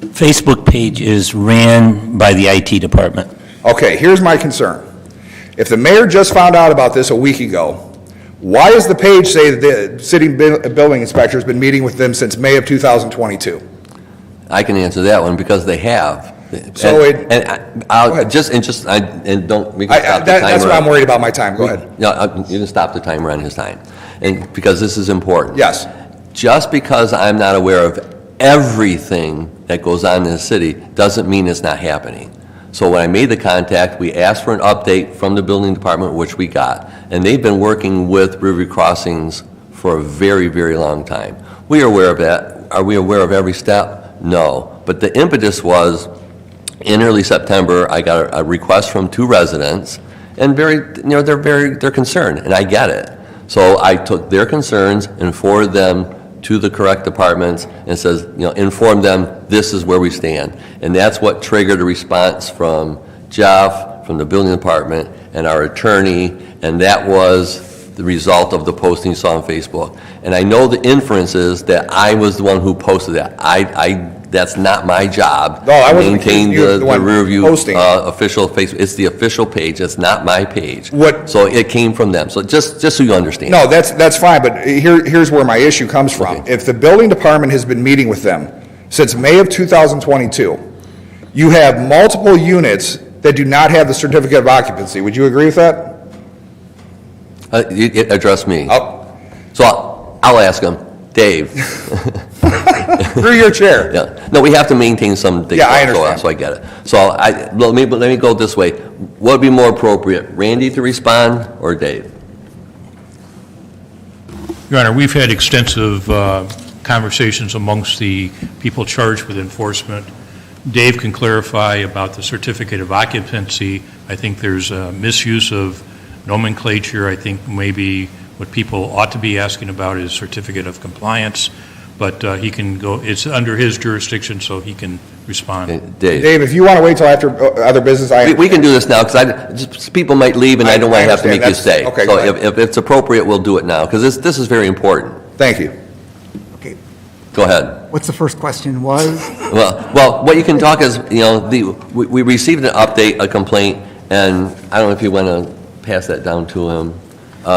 Speaker 5: Facebook page is ran by the IT department.
Speaker 17: Okay, here's my concern. If the mayor just found out about this a week ago, why does the page say that the city building inspector has been meeting with them since May of 2022?
Speaker 1: I can answer that one because they have.
Speaker 17: So
Speaker 1: don't, we can stop the timer.
Speaker 17: That's what I'm worried about, my time. Go ahead.
Speaker 1: No, you can stop the timer on his time. And because this is important.
Speaker 17: Yes.
Speaker 1: Just because I'm not aware of everything that goes on in the city doesn't mean it's not happening. So when I made the contact, we asked for an update from the building department, which we got. And they've been working with Riverview Crossings for a very, very long time. We are aware of that. Are we aware of every step? No. But the impetus was, in early September, I got a request from 2 residents, and they're concerned, and I get it. So I took their concerns and forwarded them to the correct departments and says, inform them this is where we stand. And that's what triggered a response from Jeff, from the building department, and our attorney, and that was the result of the posting you saw on Facebook. And I know the inference is that I was the one who posted that. That's not my job.
Speaker 17: No, I wasn't
Speaker 1: maintain
Speaker 17: accusing
Speaker 1: the
Speaker 17: you of
Speaker 1: Riverview
Speaker 17: posting.
Speaker 1: official Facebook. It's the official page. It's not my page.
Speaker 17: What?
Speaker 1: So it came from them. So just so you understand.
Speaker 17: No, that's fine, but here's where my issue comes from.
Speaker 1: Okay.
Speaker 17: If the building department has been meeting with them since May of 2022, you have multiple units that do not have the certificate of occupancy. Would you agree with that?
Speaker 1: Address me.
Speaker 17: Oh.
Speaker 1: So I'll ask them. Dave.
Speaker 17: through your chair.
Speaker 1: Yeah, no, we have to maintain some.
Speaker 17: Yeah, I understand.
Speaker 1: So I get it. So let me go this way. What would be more appropriate, Randy to respond or Dave?
Speaker 18: Your Honor, we've had extensive conversations amongst the people charged with enforcement. Dave can clarify about the certificate of occupancy. I think there's a misuse of nomenclature. I think maybe what people ought to be asking about is certificate of compliance, but he can go, it's under his jurisdiction, so he can respond.
Speaker 1: Dave.
Speaker 17: Dave, if you want to wait till after other business,
Speaker 1: We can do this now, because people might leave, and I don't want to have to make you
Speaker 17: understand.
Speaker 1: stay.
Speaker 17: Okay,
Speaker 1: So
Speaker 17: go ahead.
Speaker 1: if it's appropriate, we'll do it now, because this is very important.
Speaker 17: Thank you.
Speaker 19: Okay,
Speaker 1: Go ahead.
Speaker 19: what's the first question was?
Speaker 1: Well, what you can talk is, we received an update, a complaint, and I don't know if you want to pass that down to him.
Speaker 18: Your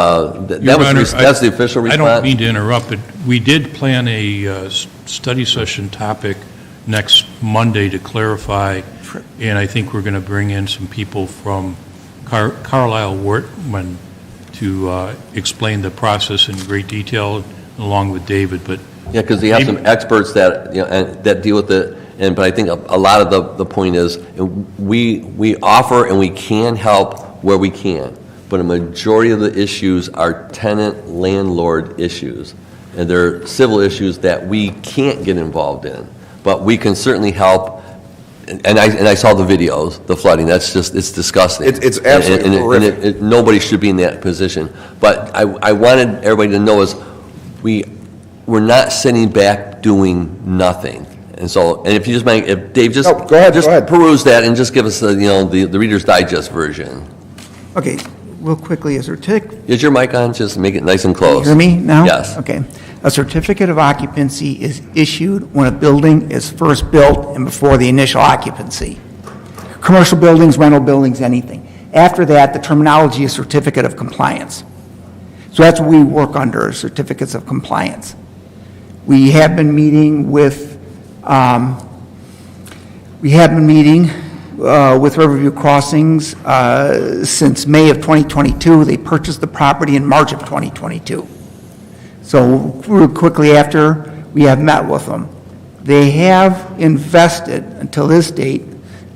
Speaker 18: Honor,
Speaker 1: That's the official
Speaker 18: I
Speaker 1: response?
Speaker 18: don't mean to interrupt, but we did plan a study session topic next Monday to clarify, and I think we're going to bring in some people from Carlisle Wortman to explain the process in great detail, along with David, but...
Speaker 1: Yeah, because you have some experts that, and that deal with it, but I think a lot of the point is, we offer and we can help where we can, but a majority of the issues are tenant-landlord issues, and they're civil issues that we can't get involved in, but we can certainly help. And I saw the videos, the flooding, that's just, it's disgusting.
Speaker 17: It's absolutely horrific.
Speaker 1: Nobody should be in that position. But I wanted everybody to know is, we're not sitting back doing nothing. And so, and if you just mind, if Dave, just.
Speaker 17: No, go ahead,
Speaker 1: just
Speaker 17: go ahead.
Speaker 1: peruse that and just give us the Reader's Digest version.
Speaker 19: Okay, real quickly, a certificate,
Speaker 1: Is your mic on? Just make it nice and close.
Speaker 19: hear me now?
Speaker 1: Yes.
Speaker 19: Okay. A certificate of occupancy is issued when a building is first built and before the initial occupancy. Commercial buildings, rental buildings, anything. After that, the terminology is certificate of compliance. So that's what we work under, certificates of compliance. We have been meeting with Riverview Crossings since May of 2022. They purchased the property in March of 2022. So real quickly after, we have met with them. They have invested, until this date,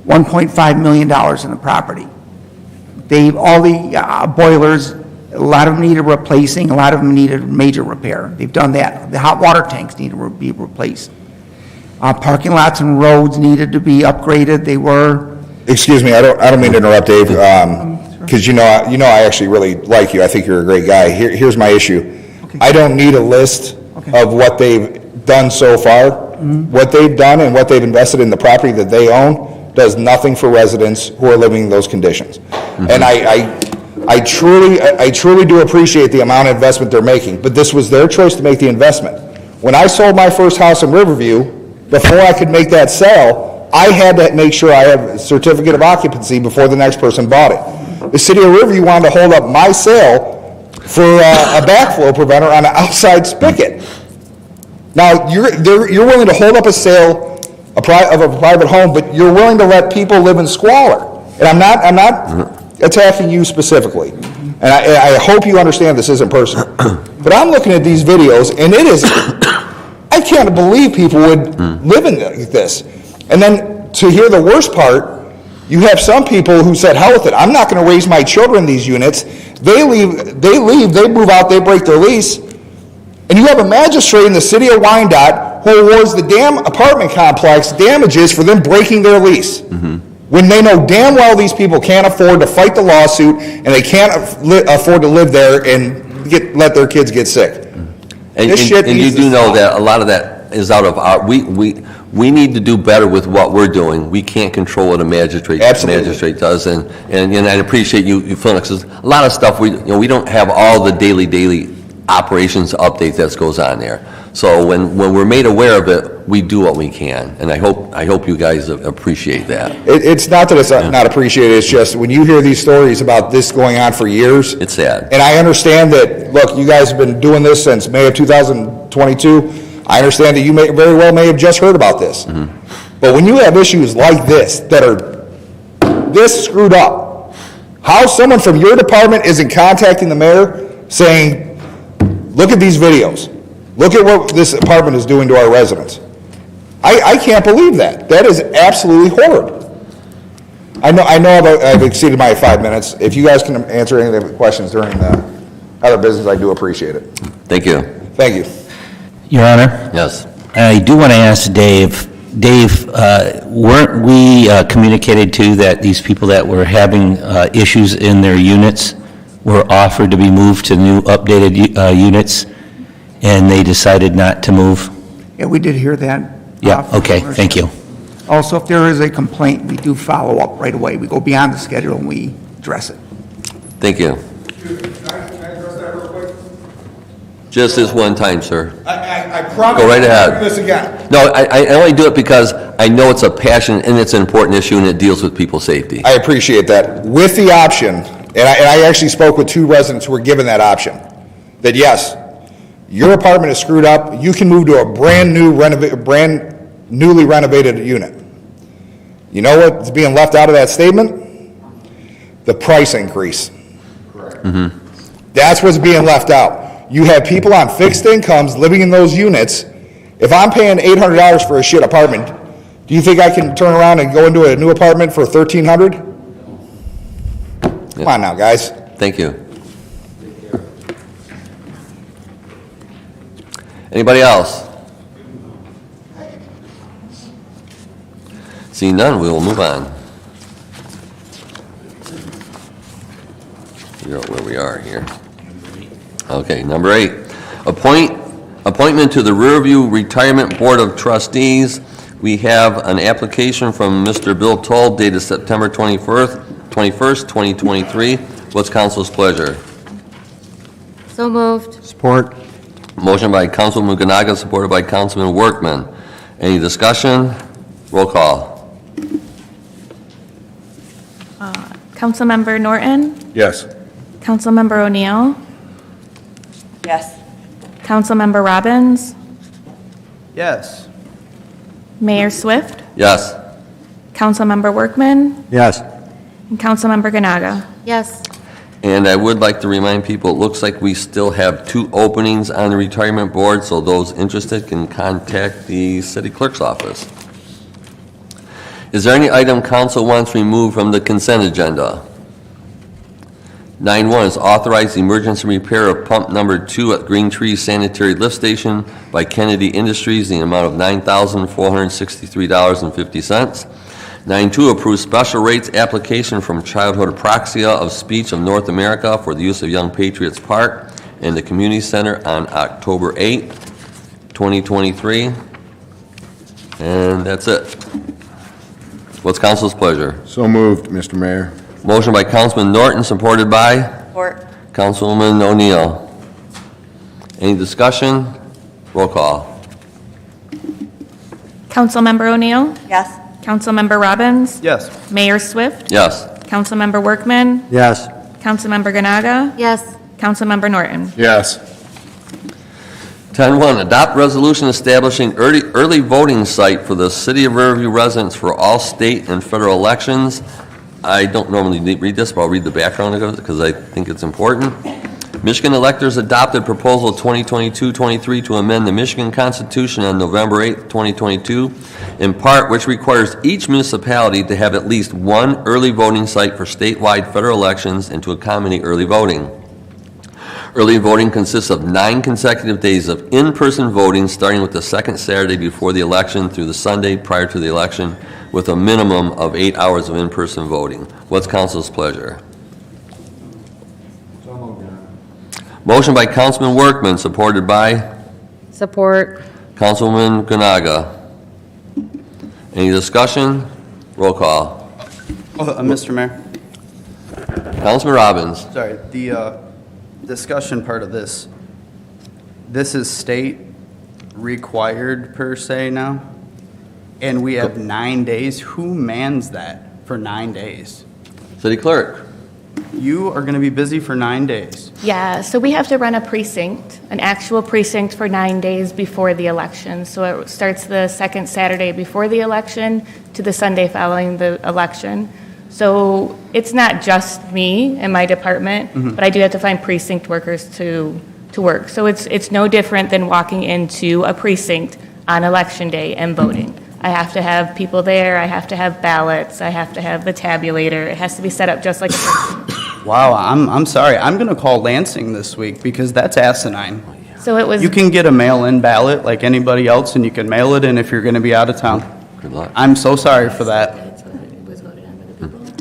Speaker 19: $1.5 million in the property. All the boilers, a lot of them needed replacing, a lot of them needed major repair. They've done that. The hot water tanks need to be replaced. Parking lots and roads needed to be upgraded. They were.
Speaker 17: Excuse me, I don't mean to interrupt, Dave, because you know I actually really like you. I think you're a great guy. Here's my issue. I don't need a list of what they've done so far. What they've done and what they've invested in the property that they own does nothing for residents who are living in those conditions. And I truly do appreciate the amount of investment they're making, but this was their choice to make the investment. When I sold my first house in Riverview, before I could make that sale, I had to make sure I have a certificate of occupancy before the next person bought it. The city of Riverview wanted to hold up my sale for a backflow preventer on an outside spigot. Now, you're willing to hold up a sale of a private home, but you're willing to let people live in squalor. And I'm not attacking you specifically. And I hope you understand this isn't personal. But I'm looking at these videos, and it is, I can't believe people would live in this. And then to hear the worst part, you have some people who said, hell with it, I'm not going to raise my children in these units. They leave, they move out, they break their lease. And you have a magistrate in the city of Wyandotte who awards the damn apartment complex damages for them breaking their lease. When they know damn well these people can't afford to fight the lawsuit and they can't afford to live there and let their kids get sick.
Speaker 1: And you do know that a lot of that is out of our, we need to do better with what we're doing. We can't control what a magistrate does, and I appreciate you filling it, because a lot of stuff we don't have all the daily operations updates that goes on there. So when we're made aware of it, we do what we can, and I hope you guys appreciate that.
Speaker 17: It's not that it's not appreciated, it's just when you hear these stories about this going on for years.
Speaker 1: It's sad.
Speaker 17: And I understand that, look, you guys have been doing this since May of 2022. I understand that you very well may have just heard about this. But when you have issues like this that are this screwed up, how someone from your department isn't contacting the mayor saying, look at these videos. Look at what this apartment is doing to our residents. I can't believe that. That is absolutely horrid. I know I've exceeded my 5 minutes. If you guys can answer any of the questions during the other business, I do appreciate it.
Speaker 1: Thank you.
Speaker 17: Thank you.
Speaker 5: Your Honor?
Speaker 1: Yes.
Speaker 5: I do want to ask Dave, weren't we communicated to that these people that were having issues in their units were offered to be moved to new updated units, and they decided not to move?
Speaker 19: Yeah, we did hear that.
Speaker 5: Yeah,
Speaker 19: from
Speaker 5: okay,
Speaker 19: owners.
Speaker 5: thank you.
Speaker 19: Also, if there is a complaint, we do follow up right away. We go beyond the schedule and we address it.
Speaker 1: Thank you. Just this one time, sir.
Speaker 17: I promise.
Speaker 1: Go right ahead.
Speaker 17: Do this again.
Speaker 1: No, I only do it because I know it's a passion and it's an important issue and it deals with people's safety.
Speaker 17: I appreciate that. With the option, and I actually spoke with 2 residents who were given that option, that yes, your apartment is screwed up, you can move to a brand newly renovated unit. You know what's being left out of that statement? The price increase.
Speaker 1: Mm-hmm.
Speaker 17: That's what's being left out. You have people on fixed incomes living in those units. If I'm paying $800 for a shit apartment, do you think I can turn around and go into a new apartment for $1,300? Come on now, guys.
Speaker 1: Thank you. Anybody else? Seeing none, we will move on. Figure out where we are here. Okay, number 8, appointment to the Riverview Retirement Board of Trustees. We have an application from Mr. Bill Toll dated September 21st, 2023. What's council's pleasure?
Speaker 10: So moved.
Speaker 11: Support.
Speaker 1: Motion by Councilman Ganaga, supported by Councilman Workman. Any discussion? Roll call.
Speaker 2: Councilmember Norton,
Speaker 9: Yes.
Speaker 2: Councilmember O'Neill,
Speaker 3: Yes.
Speaker 2: Councilmember Robbins,
Speaker 15: Yes.
Speaker 2: Mayor Swift,
Speaker 1: Yes.
Speaker 2: Councilmember Workman,
Speaker 11: Yes.
Speaker 2: and Councilmember Ganaga.
Speaker 10: Yes.
Speaker 1: And I would like to remind people, it looks like we still have 2 openings on the retirement board, so those interested can contact the city clerk's office. Is there any item council wants removed from the consent agenda? 9.1 is authorize the emergency repair of pump number 2 at Green Tree Sanitary Lift Station by Kennedy Industries in the amount of $9,463.50. 9.2 approves special rates application from Childhood Apraxia of Speech of North America for the use of Young Patriots Park and the Community Center on October 8, 2023. And that's it. What's council's pleasure?
Speaker 9: So moved, Mr. Mayor.
Speaker 1: Motion by Councilman Norton, supported by
Speaker 3: Support.
Speaker 1: Councilwoman O'Neill. Any discussion? Roll call.
Speaker 2: Councilmember O'Neill,
Speaker 3: Yes.
Speaker 2: Councilmember Robbins,
Speaker 15: Yes.
Speaker 2: Mayor Swift,
Speaker 1: Yes.
Speaker 2: Councilmember Workman,
Speaker 11: Yes.
Speaker 2: Councilmember Ganaga,
Speaker 10: Yes.
Speaker 2: Councilmember Norton.
Speaker 9: Yes.
Speaker 1: 10.1, adopt resolution establishing early voting site for the City of Riverview residents for all state and federal elections. I don't normally read this, but I'll read the background of it because I think it's important. Michigan electors adopted Proposal 2022-23 to amend the Michigan Constitution on November 8, 2022, in part which requires each municipality to have at least one early voting site for statewide federal elections and to accommodate early voting. Early voting consists of 9 consecutive days of in-person voting, starting with the second Saturday before the election through the Sunday prior to the election, with a minimum of 8 hours of in-person voting. What's council's pleasure? Motion by Councilman Workman, supported by
Speaker 10: Support.
Speaker 1: Councilwoman Ganaga. Any discussion? Roll call.
Speaker 15: Mr. Mayor,
Speaker 1: Councilman Robbins.
Speaker 15: sorry, the discussion part of this is state required per se now, and we have 9 days. Who mans that for 9 days?
Speaker 1: City clerk.
Speaker 15: You are going to be busy for 9 days.
Speaker 2: Yeah, so we have to run a precinct, an actual precinct for 9 days before the election. So it starts the second Saturday before the election to the Sunday following the election. So it's not just me and my department, but I do have to find precinct workers to to work. So it's no different than walking into a precinct on Election Day and voting. I have to have people there, I have to have ballots, I have to have the tabulator. It has to be set up just like a precinct.
Speaker 20: Wow, I'm sorry. I'm going to call Lansing this week because that's asinine.
Speaker 2: So it was.
Speaker 20: You can get a mail-in ballot like anybody else, and you can mail it in if you're going to be out of town.
Speaker 1: Good luck.
Speaker 20: I'm so sorry for that.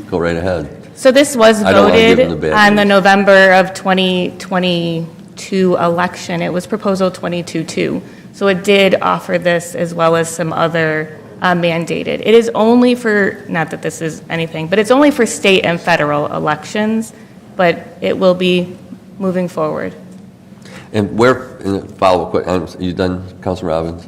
Speaker 1: Go right ahead.
Speaker 2: So this was
Speaker 1: I don't wanna give
Speaker 2: voted
Speaker 1: them the bad
Speaker 2: on the
Speaker 1: news.
Speaker 2: November of 2022 election. It was proposal 22-2. So it did offer this as well as some other mandated. It is only for, not that this is anything, but it's only for state and federal elections, but it will be moving forward.
Speaker 1: And where, follow-up, are you done, Councilman Robbins?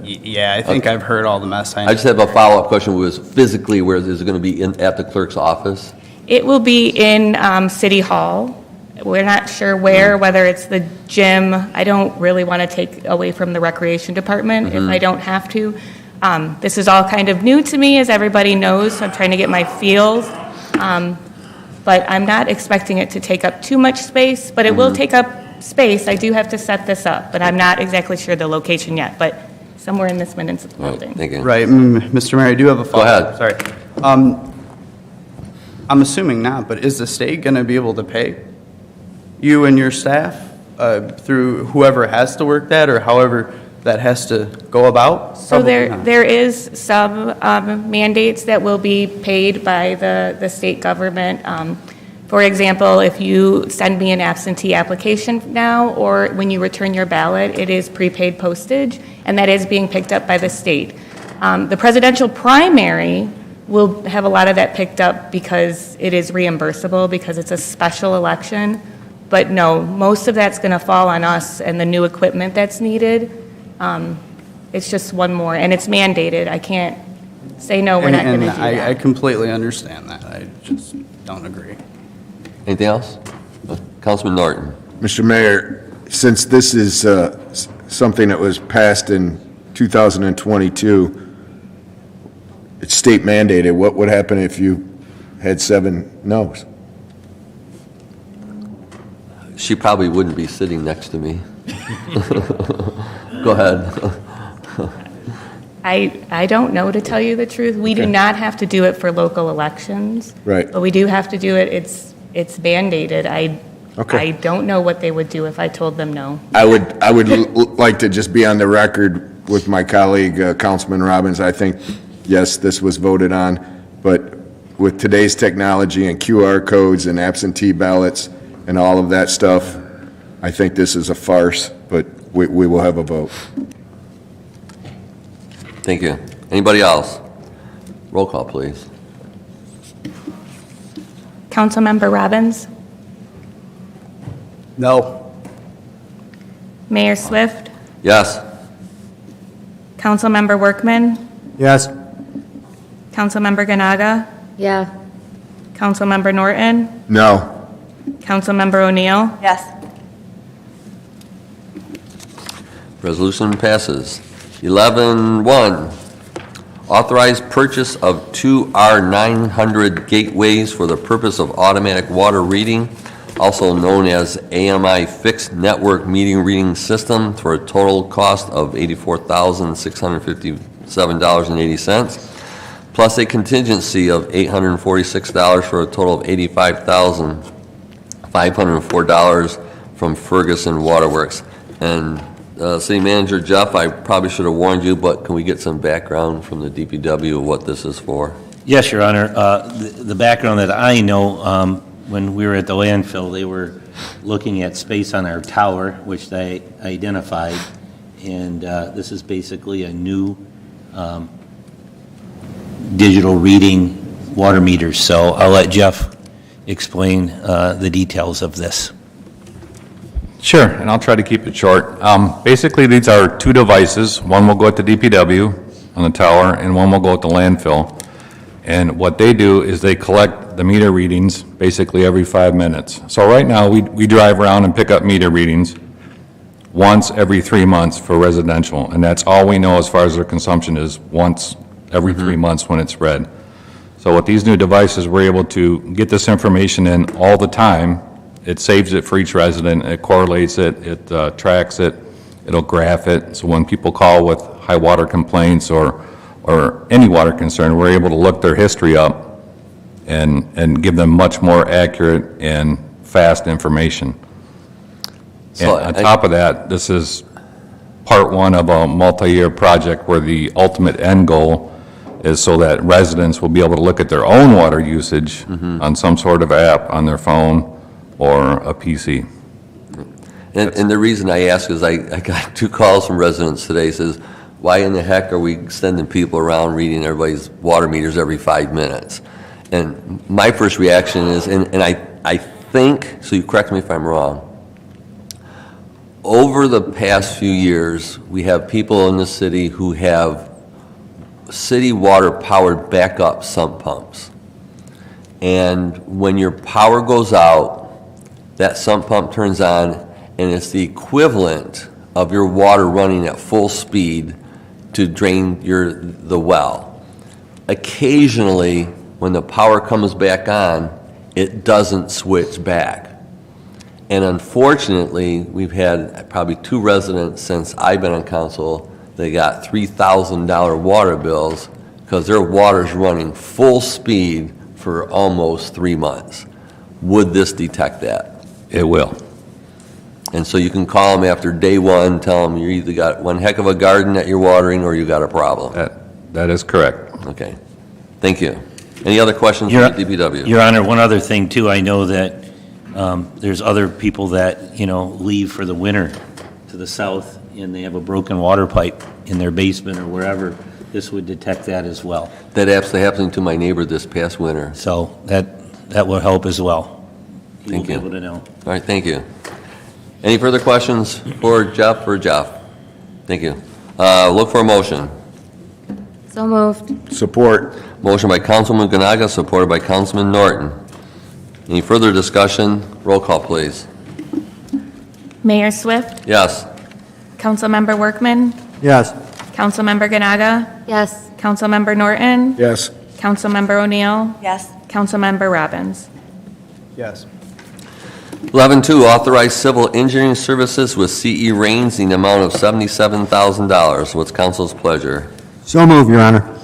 Speaker 20: Yeah, I think I've heard all the mess.
Speaker 1: I just have a follow-up question, was physically where is it going to be at the clerk's office?
Speaker 2: It will be in City Hall. We're not sure where, whether it's the gym. I don't really want to take away from the Recreation Department if I don't have to. This is all kind of new to me, as everybody knows, so I'm trying to get my feels. But I'm not expecting it to take up too much space, but it will take up space. I do have to set this up, but I'm not exactly sure the location yet, but somewhere in this municipal building.
Speaker 1: Thank you.
Speaker 20: Right, Mr. Mayor, I do have a follow-up.
Speaker 1: Go ahead.
Speaker 20: Sorry. I'm assuming not, but is the state going to be able to pay you and your staff through whoever has to work that, or however that has to go about?
Speaker 2: So
Speaker 20: Probably not.
Speaker 2: there is some mandates that will be paid by the state government. For example, if you send me an absentee application now, or when you return your ballot, it is prepaid postage, and that is being picked up by the state. The presidential primary will have a lot of that picked up because it is reimbursable, because it's a special election. But no, most of that's going to fall on us and the new equipment that's needed. It's just one more, and it's mandated. I can't say, no, we're not going to do that.
Speaker 20: I completely understand that. I just don't agree.
Speaker 1: Anything else? Councilman Norton.
Speaker 9: Mr. Mayor, since this is something that was passed in 2022, it's state mandated, what would happen if you had 7 no's?
Speaker 1: She probably wouldn't be sitting next to me. Go ahead.
Speaker 2: I don't know, to tell you the truth. We do not have to do it for local elections.
Speaker 9: Right.
Speaker 2: But we do have to do it. It's mandated. I don't know what they would do if I told them no.
Speaker 9: I would like to just be on the record with my colleague, Councilman Robbins. I think, yes, this was voted on, but with today's technology and QR codes and absentee ballots and all of that stuff, I think this is a farce, but we will have a vote.
Speaker 1: Thank you. Anybody else? Roll call, please.
Speaker 2: Councilmember Robbins?
Speaker 20: No.
Speaker 2: Mayor Swift?
Speaker 1: Yes.
Speaker 2: Councilmember Workman?
Speaker 20: Yes.
Speaker 2: Councilmember Ganaga?
Speaker 10: Yeah.
Speaker 2: Councilmember Norton?
Speaker 9: No.
Speaker 2: Councilmember O'Neill?
Speaker 3: Yes.
Speaker 1: Resolution passes. 11-1, authorize purchase of 2 R900 gateways for the purpose of automatic water reading, also known as AMI Fixed Network Meter Reading System, for a total cost of $84,657.80, plus a contingency of $846 for a total of $85,504 from Ferguson Waterworks. And City Manager Jeff, I probably should have warned you, but can we get some background from the DPW of what this is for?
Speaker 5: Yes, Your Honor. The background that I know, when we were at the landfill, they were looking at space on our tower, which they identified, and this is basically a new digital reading water meters. So I'll let Jeff explain the details of this.
Speaker 21: Sure, and I'll try to keep it short. Basically, these are 2 devices. One will go at the DPW on the tower, and one will go at the landfill. And what they do is they collect the meter readings basically every 5 minutes. So right now, we drive around and pick up meter readings once every 3 months for residential, and that's all we know as far as their consumption is, once every 3 months when it's read. So with these new devices, we're able to get this information in all the time it saves it for each resident, it correlates it, it tracks it, it'll graph it, so when people call with high water complaints or any water concern, we're able to look their history up and give them much more accurate and fast information. And
Speaker 1: So
Speaker 21: on top of that, this is part one of a multi-year project where the ultimate end goal is so that residents will be able to look at their own water usage on some sort of app on their phone or a PC.
Speaker 1: And the reason I ask is I got 2 calls from residents today, says, why in the heck are we sending people around reading everybody's water meters every 5 minutes? And my first reaction is, and I think, so you correct me if I'm wrong, over the past few years, we have people in the city who have city water-powered backup sump pumps. And when your power goes out, that sump pump turns on, and it's the equivalent of your water running at full speed to drain the well. Occasionally, when the power comes back on, it doesn't switch back. And unfortunately, we've had probably 2 residents since I've been on council, they got $3,000 water bills because their water's running full speed for almost 3 months. Would this detect that?
Speaker 21: It will.
Speaker 1: And so you can call them after day 1, tell them you either got one heck of a garden that you're watering or you got a problem.
Speaker 21: That is correct.
Speaker 1: Okay. Thank you. Any other questions from the DPW?
Speaker 5: Your Honor, one other thing too, I know that there's other people that, leave for the winter to the south and they have a broken water pipe in their basement or wherever. This would detect that as well.
Speaker 1: That actually happened to my neighbor this past winter.
Speaker 5: So that will help as well.
Speaker 1: Thank
Speaker 5: You
Speaker 1: you.
Speaker 5: will be able to know.
Speaker 1: All right, thank you. Any further questions for Jeff or Jeff? Thank you. Look for a motion.
Speaker 10: So moved.
Speaker 9: Support.
Speaker 1: Motion by Councilman Ganaga, supported by Councilman Norton. Any further discussion? Roll call, please.
Speaker 2: Mayor Swift,
Speaker 1: Yes.
Speaker 2: Councilmember Workman,
Speaker 19: Yes.
Speaker 2: Councilmember Ganaga,
Speaker 10: Yes.
Speaker 2: Councilmember Norton,
Speaker 9: Yes.
Speaker 2: Councilmember O'Neill,
Speaker 3: Yes.
Speaker 2: Councilmember Robbins.
Speaker 16: Yes.
Speaker 1: 11.2, authorize civil engineering services with CE Rains in the amount of $77,000. What's council's pleasure?
Speaker 19: So moved, Your Honor.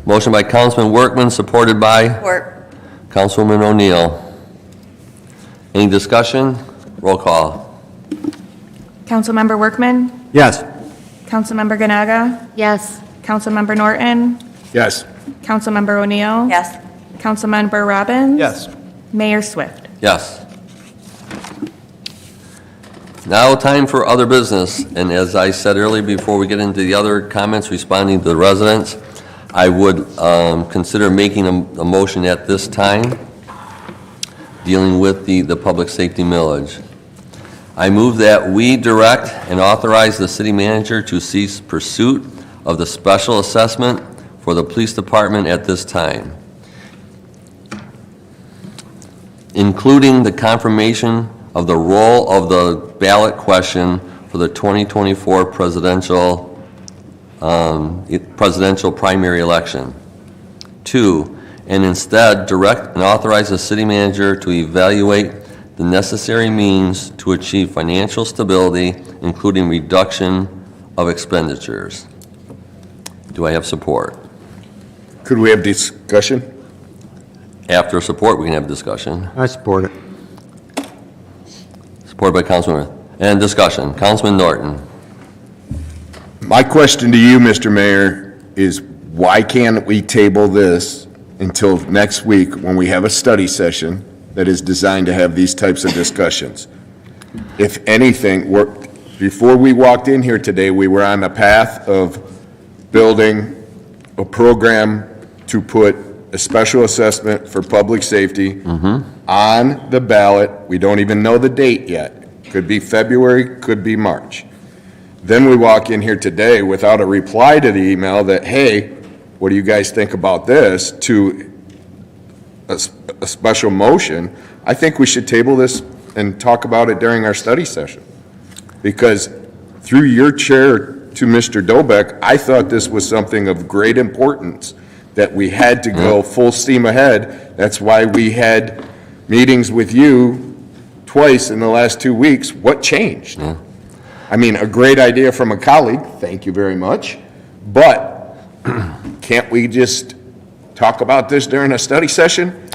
Speaker 1: Motion by Councilman Workman, supported by
Speaker 3: Support.
Speaker 1: Councilwoman O'Neill. Any discussion? Roll call.
Speaker 2: Councilmember Workman,
Speaker 19: Yes.
Speaker 2: Councilmember Ganaga,
Speaker 10: Yes.
Speaker 2: Councilmember Norton,
Speaker 9: Yes.
Speaker 2: Councilmember O'Neill,
Speaker 3: Yes.
Speaker 2: Councilmember Robbins.
Speaker 16: Yes.
Speaker 2: Mayor Swift.
Speaker 1: Yes. Now, time for other business, and as I said earlier, before we get into the other comments responding to the residents, I would consider making a motion at this time dealing with the public safety millage. I move that we direct and authorize the city manager to cease pursuit of the special assessment for the police department at this time, including the confirmation of the role of the ballot question for the 2024 presidential primary election. 2, and instead direct and authorize the city manager to evaluate the necessary means to achieve financial stability, including reduction of expenditures. Do I have support?
Speaker 9: Could we have discussion?
Speaker 1: After support, we can have discussion.
Speaker 19: I support it.
Speaker 1: Supported by Councilman, and discussion. Councilman Norton.
Speaker 9: My question to you, Mr. Mayor, is why can't we table this until next week when we have a study session that is designed to have these types of discussions? If anything, before we walked in here today, we were on the path of building a program to put a special assessment for public safety on the ballot. We don't even know the date yet. Could be February, could be March. Then we walk in here today without a reply to the email that, hey, what do you guys think about this, to a special motion. I think we should table this and talk about it during our study session. Because through your chair to Mr. Dobek, I thought this was something of great importance, that we had to go full steam ahead. That's why we had meetings with you twice in the last 2 weeks, what changed? I mean, a great idea from a colleague, thank you very much, but can't we just talk about this during a study session?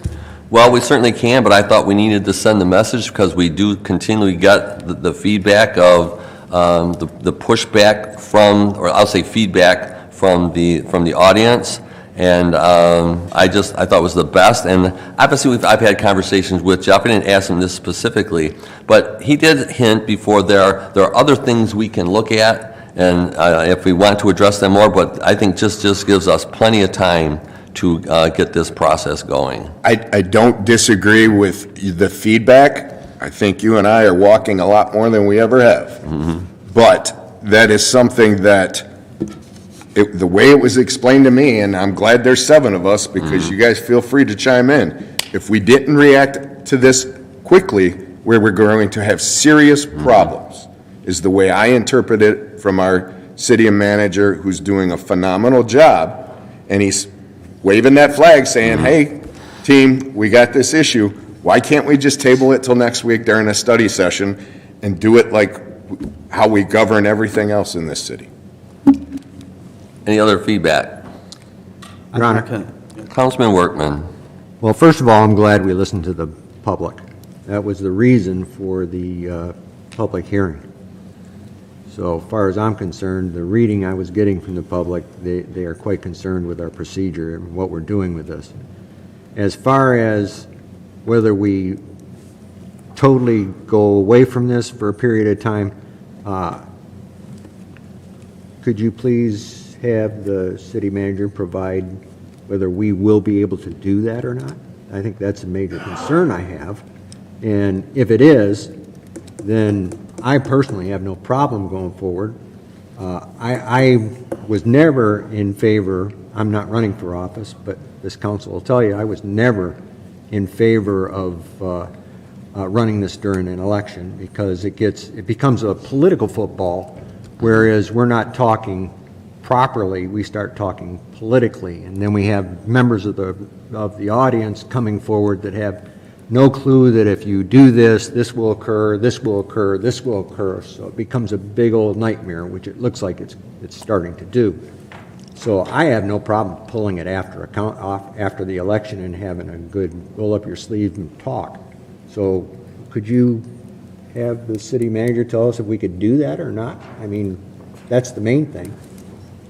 Speaker 1: Well, we certainly can, but I thought we needed to send the message because we do continually get the feedback of the pushback from, or I'll say feedback from the audience. And I thought it was the best. And obviously, I've had conversations with Jeff. I didn't ask him this specifically, but he did hint before there are other things we can look at, and if we want to address them more. But I think just gives us plenty of time to get this process going.
Speaker 9: I don't disagree with the feedback. I think you and I are walking a lot more than we ever have. But that is something that, the way it was explained to me, and I'm glad there's 7 of us, because you guys feel free to chime in. If we didn't react to this quickly, where we're going to have serious problems, is the way I interpret it from our city manager, who's doing a phenomenal job, and he's waving that flag saying, hey, team, we got this issue. Why can't we just table it till next week during a study session and do it like how we govern everything else in this city?
Speaker 1: Any other feedback?
Speaker 6: Your Honor.
Speaker 1: Councilman Workman.
Speaker 6: Well, first of all, I'm glad we listened to the public. That was the reason for the public hearing. So far as I'm concerned, the reading I was getting from the public, they are quite concerned with our procedure and what we're doing with this. As far as whether we totally go away from this for a period of time, could you please have the city manager provide whether we will be able to do that or not? I think that's a major concern I have. And if it is, then I personally have no problem going forward. I was never in favor, I'm not running for office, but this council will tell you, I was never in favor of running this during an election, because it becomes a political football, whereas we're not talking properly, we start talking politically, and then we have members of the audience coming forward that have no clue that if you do this, this will occur, this will occur, this will occur. So it becomes a big old nightmare, which it looks like it's starting to do. So I have no problem pulling it after the election and having a good roll up your sleeves and talk. So could you have the city manager tell us if we could do that or not? I mean, that's the main thing.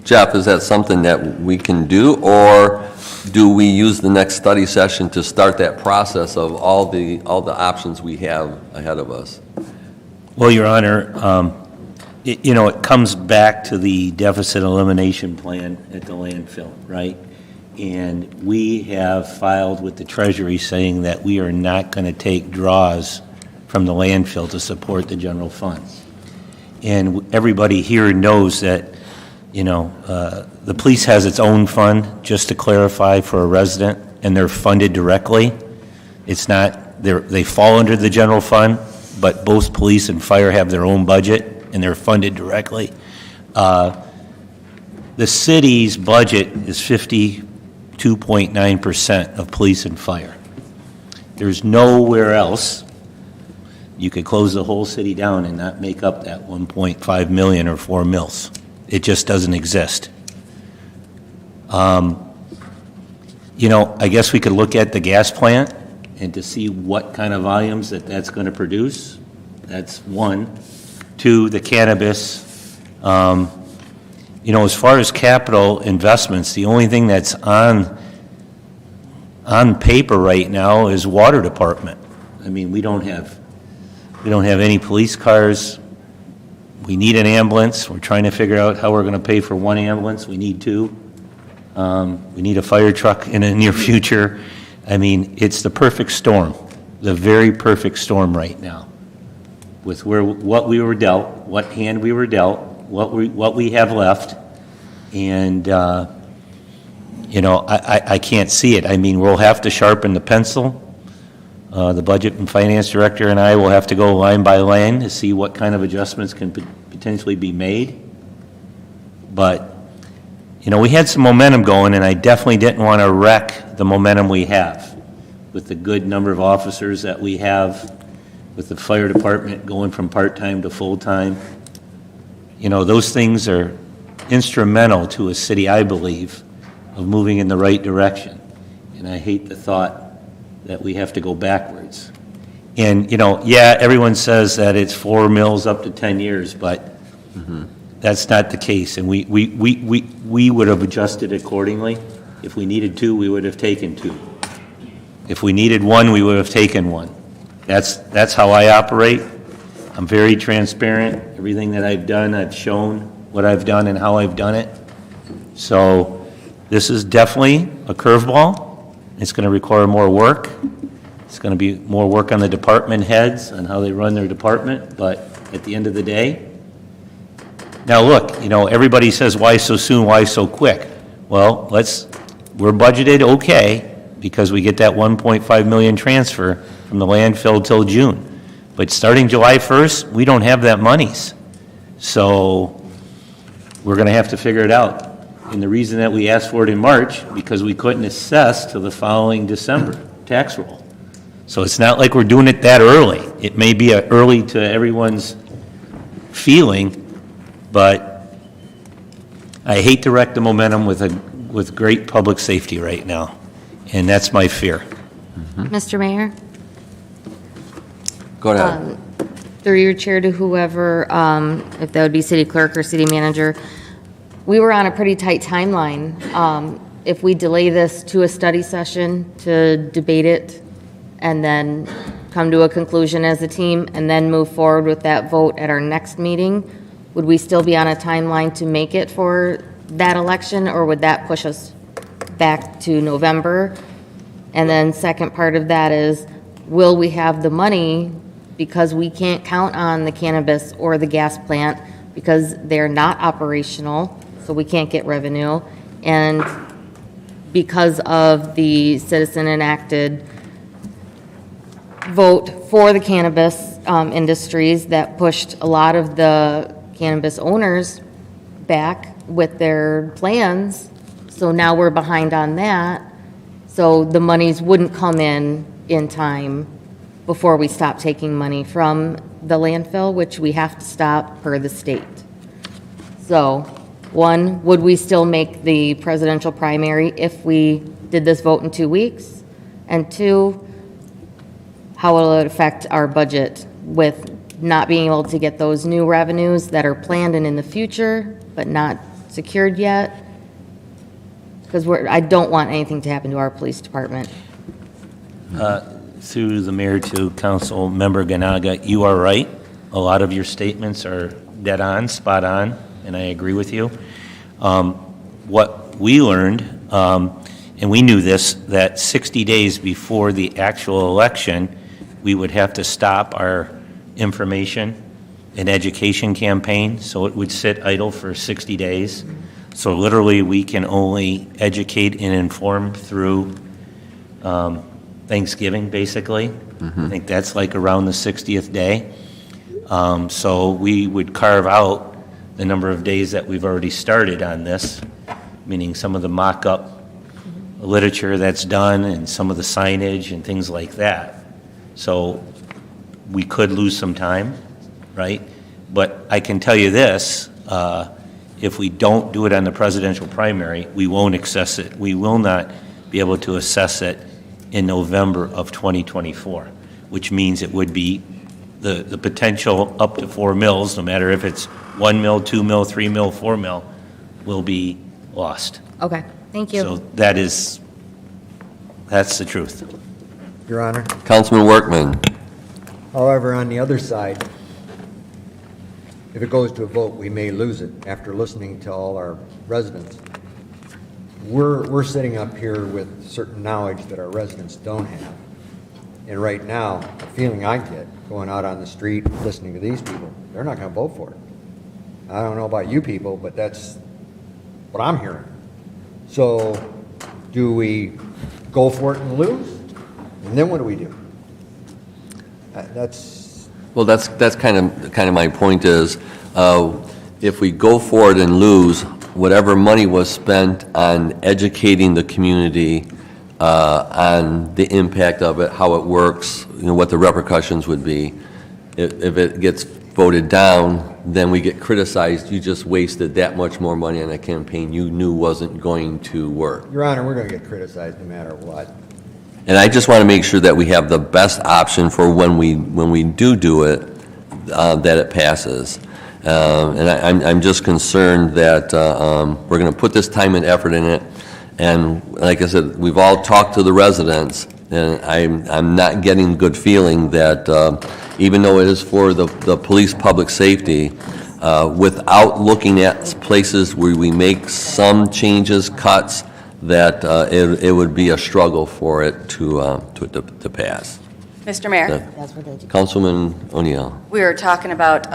Speaker 1: Jeff, is that something that we can do, or do we use the next study session to start that process of all the options we have ahead of us?
Speaker 5: Well, Your Honor, it comes back to the deficit elimination plan at the landfill, right? And we have filed with the Treasury saying that we are not going to take draws from the landfill to support the general fund. And everybody here knows that the police has its own fund, just to clarify for a resident, and they're funded directly. It's not, they fall under the general fund, but both police and fire have their own budget, and they're funded directly. The city's budget is 52.9% of police and fire. There's nowhere else you could close the whole city down and not make up that 1.5 million or 4 mils. It just doesn't exist. I guess we could look at the gas plant and to see what kind of volumes that's going to produce. That's one. Two, the cannabis. As far as capital investments, the only thing that's on paper right now is water department. I mean, we don't have any police cars. We need an ambulance. We're trying to figure out how we're going to pay for one ambulance. We need 2. We need a fire truck in the near future. I mean, it's the perfect storm, the very perfect storm right now, with what we were dealt, what hand we were dealt, what we have left, and I can't see it. I mean, we'll have to sharpen the pencil. The budget and finance director and I will have to go line by line to see what kind of adjustments can potentially be made. But, we had some momentum going, and I definitely didn't want to wreck the momentum we have with the good number of officers that we have with the fire department going from part-time to full-time. You know, those things are instrumental to a city, I believe, of moving in the right direction. And I hate the thought that we have to go backwards. And, you know, yeah, everyone says that it's 4 mills up to 10 years, but that's not the case. And we would have adjusted accordingly. If we needed 2, we would have taken 2. If we needed 1, we would have taken 1. That's how I operate. I'm very transparent. Everything that I've done, I've shown what I've done and how I've done it. So this is definitely a curveball. It's going to require more work. It's going to be more work on the department heads on how they run their department. But at the end of the day, now look, you know, everybody says, why so soon, why so quick? Well, we're budgeted okay because we get that 1.5 million transfer from the landfill till June. But starting July 1st, we don't have that monies. So we're going to have to figure it out. And the reason that we asked for it in March, because we couldn't assess till the following December tax roll. So it's not like we're doing it that early. It may be early to everyone's feeling, but I hate to wreck the momentum with great public safety right now. And that's my fear.
Speaker 10: Mr. Mayor?
Speaker 1: Go ahead.
Speaker 10: Through your chair to whoever, if that would be city clerk or city manager, we were on a pretty tight timeline. If we delay this to a study session to debate it and then come to a conclusion as a team and then move forward with that vote at our next meeting, would we still be on a timeline to make it for that election, or would that push us back to November? And then second part of that is, will we have the money, because we can't count on the cannabis or the gas plant because they're not operational, so we can't get revenue, and because of the citizen enacted vote for the cannabis industries that pushed a lot of the cannabis owners back with their plans, so now we're behind on that, so the monies wouldn't come in time before we stop taking money from the landfill, which we have to stop per the state. So, 1, would we still make the presidential primary if we did this vote in 2 weeks? And 2, how will it affect our budget with not being able to get those new revenues that are planned and in the future, but not secured yet? Because I don't want anything to happen to our police department.
Speaker 5: Through the mayor to Council Member Ganaga, you are right. A lot of your statements are dead on, spot on, and I agree with you. What we learned, and we knew this, that 60 days before the actual election, we would have to stop our information and education campaign, so it would sit idle for 60 days. So literally, we can only educate and inform through Thanksgiving, basically. I think that's like around the 60th day. So we would carve out the number of days that we've already started on this, meaning some of the mock-up literature that's done and some of the signage and things like that. So we could lose some time, right? But I can tell you this, if we don't do it on the presidential primary, we won't assess it. We will not be able to assess it in November of 2024, which means it would be the potential up to 4 mills, no matter if it's 1 mill, 2 mill, 3 mill, 4 mill, will be lost.
Speaker 10: Okay, thank you.
Speaker 5: So that's the truth.
Speaker 6: Your Honor.
Speaker 1: Councilman Workman.
Speaker 6: However, on the other side, if it goes to a vote, we may lose it after listening to all our residents. We're sitting up here with certain knowledge that our residents don't have. And right now, the feeling I get going out on the street, listening to these people, they're not going to vote for it. I don't know about you people, but that's what I'm hearing. So do we go for it and lose? And then what do we do?
Speaker 1: Well, that's kind of my point is, if we go for it and lose, whatever money was spent on educating the community on the impact of it, how it works, what the repercussions would be. If it gets voted down, then we get criticized, you just wasted that much more money on a campaign you knew wasn't going to work.
Speaker 6: Your Honor, we're going to get criticized no matter what.
Speaker 1: And I just want to make sure that we have the best option for when we do it, that it passes. And I'm just concerned that we're going to put this time and effort in it. And like I said, we've all talked to the residents, and I'm not getting good feeling that even though it is for the police public safety, without looking at places where we make some changes, cuts, that it would be a struggle for it to pass.
Speaker 3: Mr. Mayor,
Speaker 1: Councilman O'Neill.
Speaker 3: we were talking about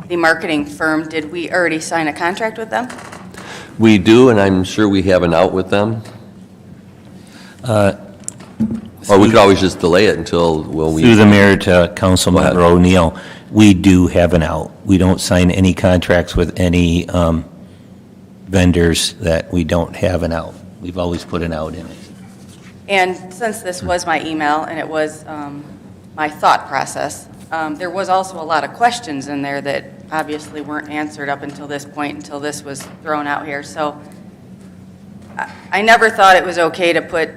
Speaker 3: the marketing firm. Did we already sign a contract with them?
Speaker 1: We do, and I'm sure we have an out with them. Or we could always just delay it until,
Speaker 5: Through the mayor to Councilmember O'Neill, we do have an out. We don't sign any contracts with any vendors that we don't have an out. We've always put an out in it.
Speaker 3: And since this was my email and it was my thought process, there was also a lot of questions in there that obviously weren't answered up until this point, until this was thrown out here. So I never thought it was okay to put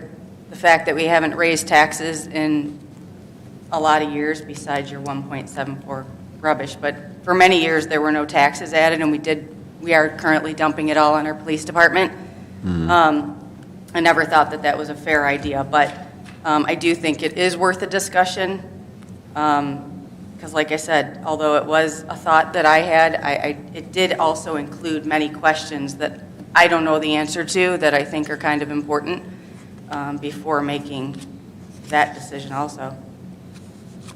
Speaker 3: the fact that we haven't raised taxes in a lot of years besides your 1.74 rubbish. But for many years, there were no taxes added, and we are currently dumping it all on our police department. I never thought that that was a fair idea, but I do think it is worth a discussion. Because like I said, although it was a thought that I had, it did also include many questions that I don't know the answer to that I think are kind of important before making that decision also.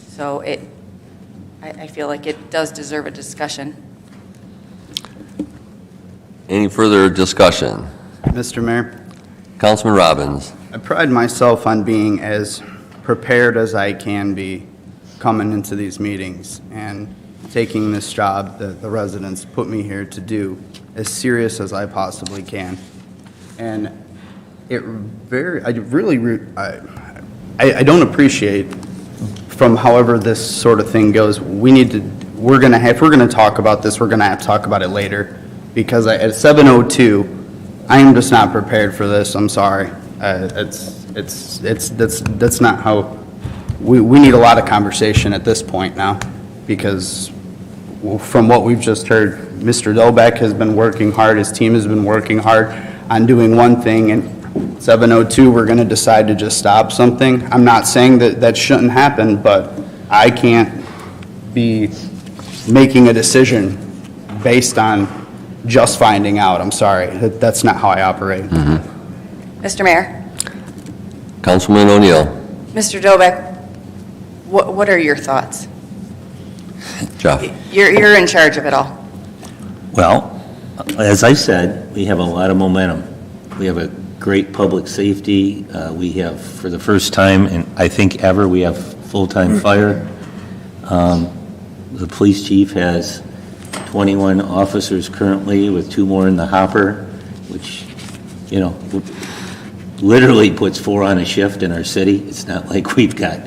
Speaker 3: So I feel like it does deserve a discussion.
Speaker 1: Any further discussion?
Speaker 20: Mr. Mayor?
Speaker 1: Councilman Robbins.
Speaker 20: I pride myself on being as prepared as I can be coming into these meetings and taking this job that the residents put me here to do as serious as I possibly can. And I don't appreciate from however this sort of thing goes. If we're going to talk about this, we're going to have to talk about it later, because at 7:02, I am just not prepared for this. I'm sorry. That's not how. We need a lot of conversation at this point now, because from what we've just heard, Mr. Dolbeck has been working hard, his team has been working hard on doing one thing, and 7:02, we're going to decide to just stop something. I'm not saying that shouldn't happen, but I can't be making a decision based on just finding out. I'm sorry. That's not how I operate.
Speaker 3: Mr. Mayor?
Speaker 1: Councilman O'Neill.
Speaker 3: Mr. Dolbeck, what are your thoughts?
Speaker 1: Jeff.
Speaker 3: You're in charge of it all.
Speaker 5: Well, as I said, we have a lot of momentum. We have a great public safety. We have, for the first time, and I think ever, we have full-time fire. The police chief has 21 officers currently, with 2 more in the hopper, which, literally puts 4 on a shift in our city. It's not like we've got,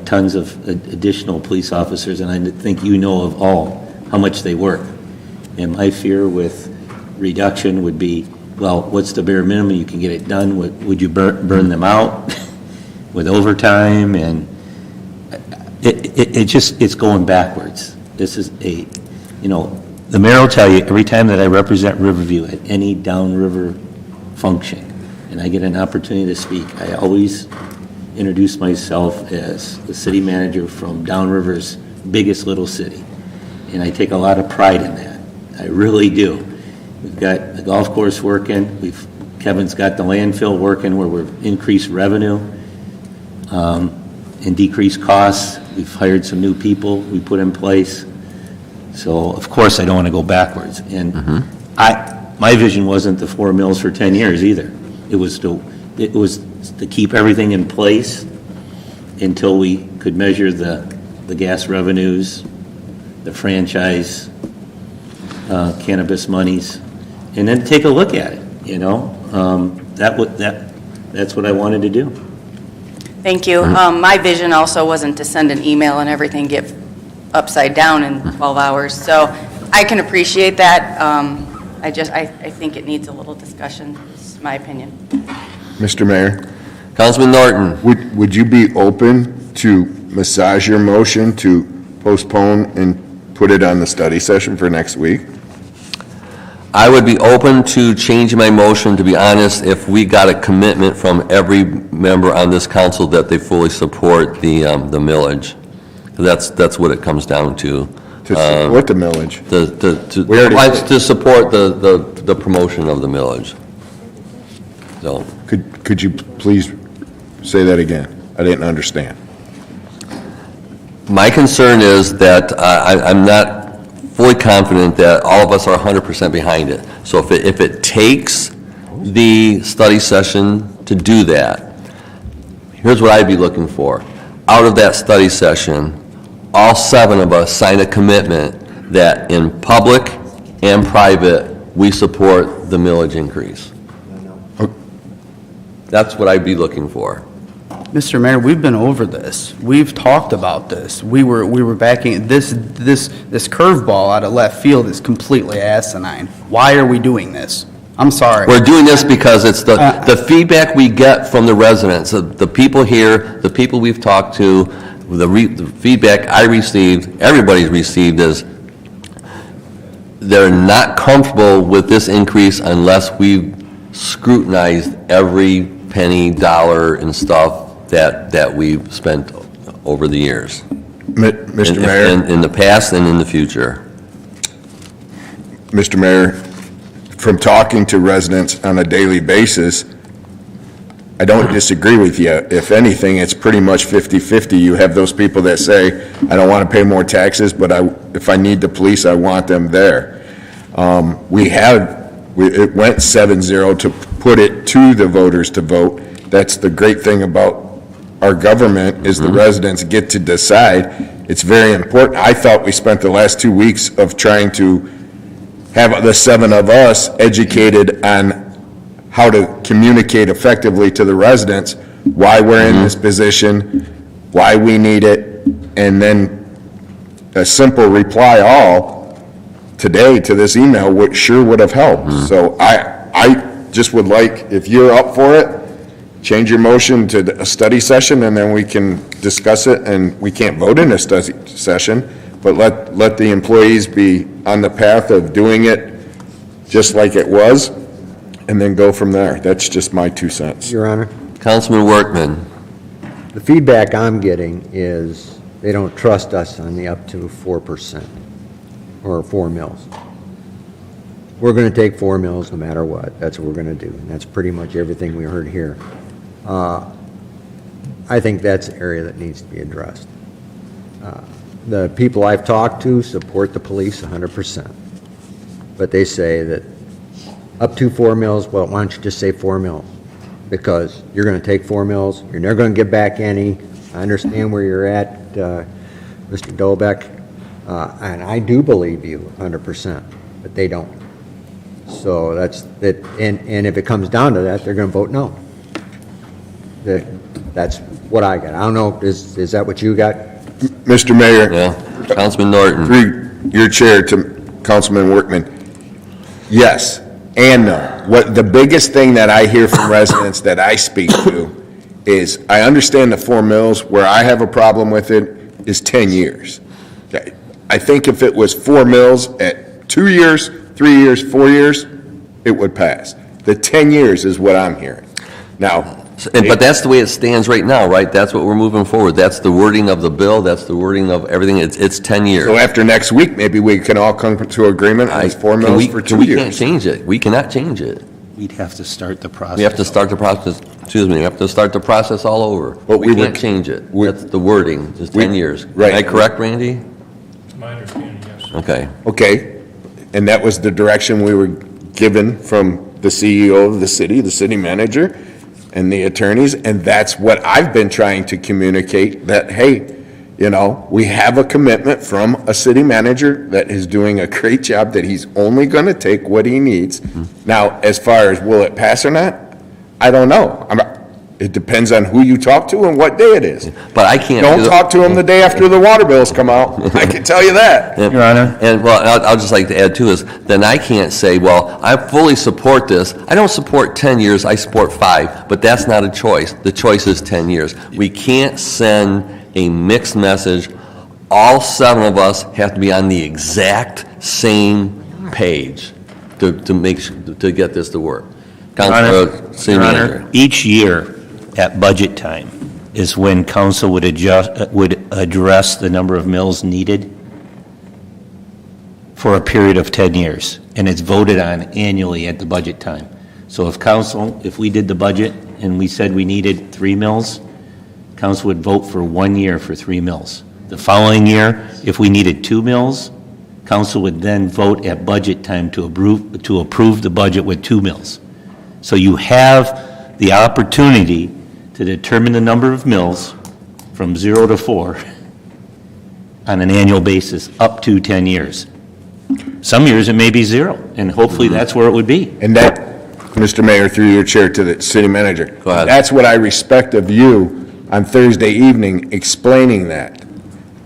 Speaker 5: tons of additional police officers, and I think of all how much they work. And my fear with reduction would be, well, what's the bare minimum you can get it done? Would you burn them out with overtime? And it's going backwards. This is the mayor will tell you, every time that I represent Riverview at any downriver function, and I get an opportunity to speak, I always introduce myself as the city manager from downriver's biggest little city. And I take a lot of pride in that. I really do. We've got the golf course working. Kevin's got the landfill working, where we've increased revenue and decreased costs. We've hired some new people we put in place. So, of course, I don't want to go backwards. And my vision wasn't the 4 mills for 10 years either. It was to keep everything in place until we could measure the gas revenues, the franchise, cannabis monies, and then take a look at it. that's what I wanted to do.
Speaker 3: Thank you. My vision also wasn't to send an email and everything get upside down in 12 hours. So I can appreciate that. I think it needs a little discussion, is my opinion.
Speaker 9: Mr. Mayor?
Speaker 1: Councilman Norton.
Speaker 9: Would you be open to massage your motion to postpone and put it on the study session for next week?
Speaker 1: I would be open to changing my motion, to be honest, if we got a commitment from every member on this council that they fully support the millage. That's what it comes down to.
Speaker 9: To support the millage?
Speaker 1: To support the promotion of the millage. So.
Speaker 9: Could you please say that again? I didn't understand.
Speaker 1: My concern is that I'm not fully confident that all of us are 100% behind it. So if it takes the study session to do that, here's what I'd be looking for. Out of that study session, all 7 of us sign a commitment that in public and private, we support the millage increase. That's what I'd be looking for.
Speaker 20: Mr. Mayor, we've been over this. We've talked about this. We were backing, this curveball out of left field is completely asinine. Why are we doing this? I'm sorry.
Speaker 1: We're doing this because it's the feedback we get from the residents, the people here, the people we've talked to, the feedback I received, everybody's received is they're not comfortable with this increase unless we've scrutinized every penny, dollar, and stuff that we've spent over the years.
Speaker 9: Mr. Mayor?
Speaker 1: In the past and in the future.
Speaker 9: Mr. Mayor, from talking to residents on a daily basis, I don't disagree with you. If anything, it's pretty much 50-50. You have those people that say, I don't want to pay more taxes, but if I need the police, I want them there. It went 7-0 to put it to the voters to vote. That's the great thing about our government is the residents get to decide. It's very important. I thought we spent the last 2 weeks of trying to have the 7 of us educated on how to communicate effectively to the residents, why we're in this position, why we need it, and then a simple reply all today to this email would have helped. So I just would like, if you're up for it, change your motion to a study session, and then we can discuss it, and we can't vote in a study session, but let the employees be on the path of doing it just like it was, and then go from there. That's just my 2 cents.
Speaker 6: Your Honor,
Speaker 1: Councilman Workman.
Speaker 6: the feedback I'm getting is they don't trust us on the up to 4% or 4 mills. We're going to take 4 mills no matter what. That's what we're going to do. And that's pretty much everything we heard here. I think that's an area that needs to be addressed. The people I've talked to support the police 100%. But they say that up to 4 mills, well, why don't you just say 4 mills? Because you're going to take 4 mills, you're never going to get back any. I understand where you're at, Mr. Dolbeck, and I do believe you 100%, but they don't. So that's that, and if it comes down to that, they're going to vote no. That's what I got. I don't know, is that what you got?
Speaker 9: Mr. Mayor.
Speaker 1: Yeah, Councilman Norton.
Speaker 9: Through your chair to Councilman Workman, yes and no. What the biggest thing that I hear from residents that I speak to is, I understand the 4 mills. Where I have a problem with it is 10 years. Okay. I think if it was 4 mills at 2 years, 3 years, 4 years, it would pass. The 10 years is what I'm hearing. Now,
Speaker 1: but that's the way it stands right now, right? That's what we're moving forward. That's the wording of the bill. That's the wording of everything. It's 10 years.
Speaker 9: So after next week, maybe we can all come to agreement on 4 mills for 2 years.
Speaker 1: We can't change it. We cannot change it.
Speaker 5: We'd have to start the process.
Speaker 1: We have to start the process, excuse me, we have to start the process all over. But we can't change it. That's the wording, it's 10 years.
Speaker 9: Right.
Speaker 1: Am I correct, Randy?
Speaker 18: It's my understanding, yes.
Speaker 1: Okay.
Speaker 9: Okay, and that was the direction we were given from the CEO of the city manager, and the attorneys, and that's what I've been trying to communicate, that, hey, you know, we have a commitment from a city manager that is doing a great job, that he's only going to take what he needs. Now, as far as will it pass or not, I don't know. It depends on who you talk to and what day it is.
Speaker 1: But I can't.
Speaker 9: Don't talk to them the day after the water bills come out. I can tell you that.
Speaker 5: Your Honor?
Speaker 1: And, well, I'll just like to add too is, then I can't say, well, I fully support this. I don't support 10 years, I support 5, but that's not a choice. The choice is 10 years. We can't send a mixed message. All 7 of us have to be on the exact same page to get this to work. Councilor City
Speaker 5: Your
Speaker 1: Manager.
Speaker 5: Honor, each year at budget time is when council would address the number of mills needed for a period of 10 years, and it's voted on annually at the budget time. So if we did the budget and we said we needed 3 mills, council would vote for 1 year for 3 mills. The following year, if we needed 2 mills, council would then vote at budget time to approve the budget with 2 mills. So you have the opportunity to determine the number of mills from 0 to 4 on an annual basis up to 10 years. Some years it may be 0, and hopefully that's where it would be.
Speaker 9: And that, Mr. Mayor, through your chair to the city manager.
Speaker 1: Go ahead.
Speaker 9: That's what I respect of you on Thursday evening, explaining that.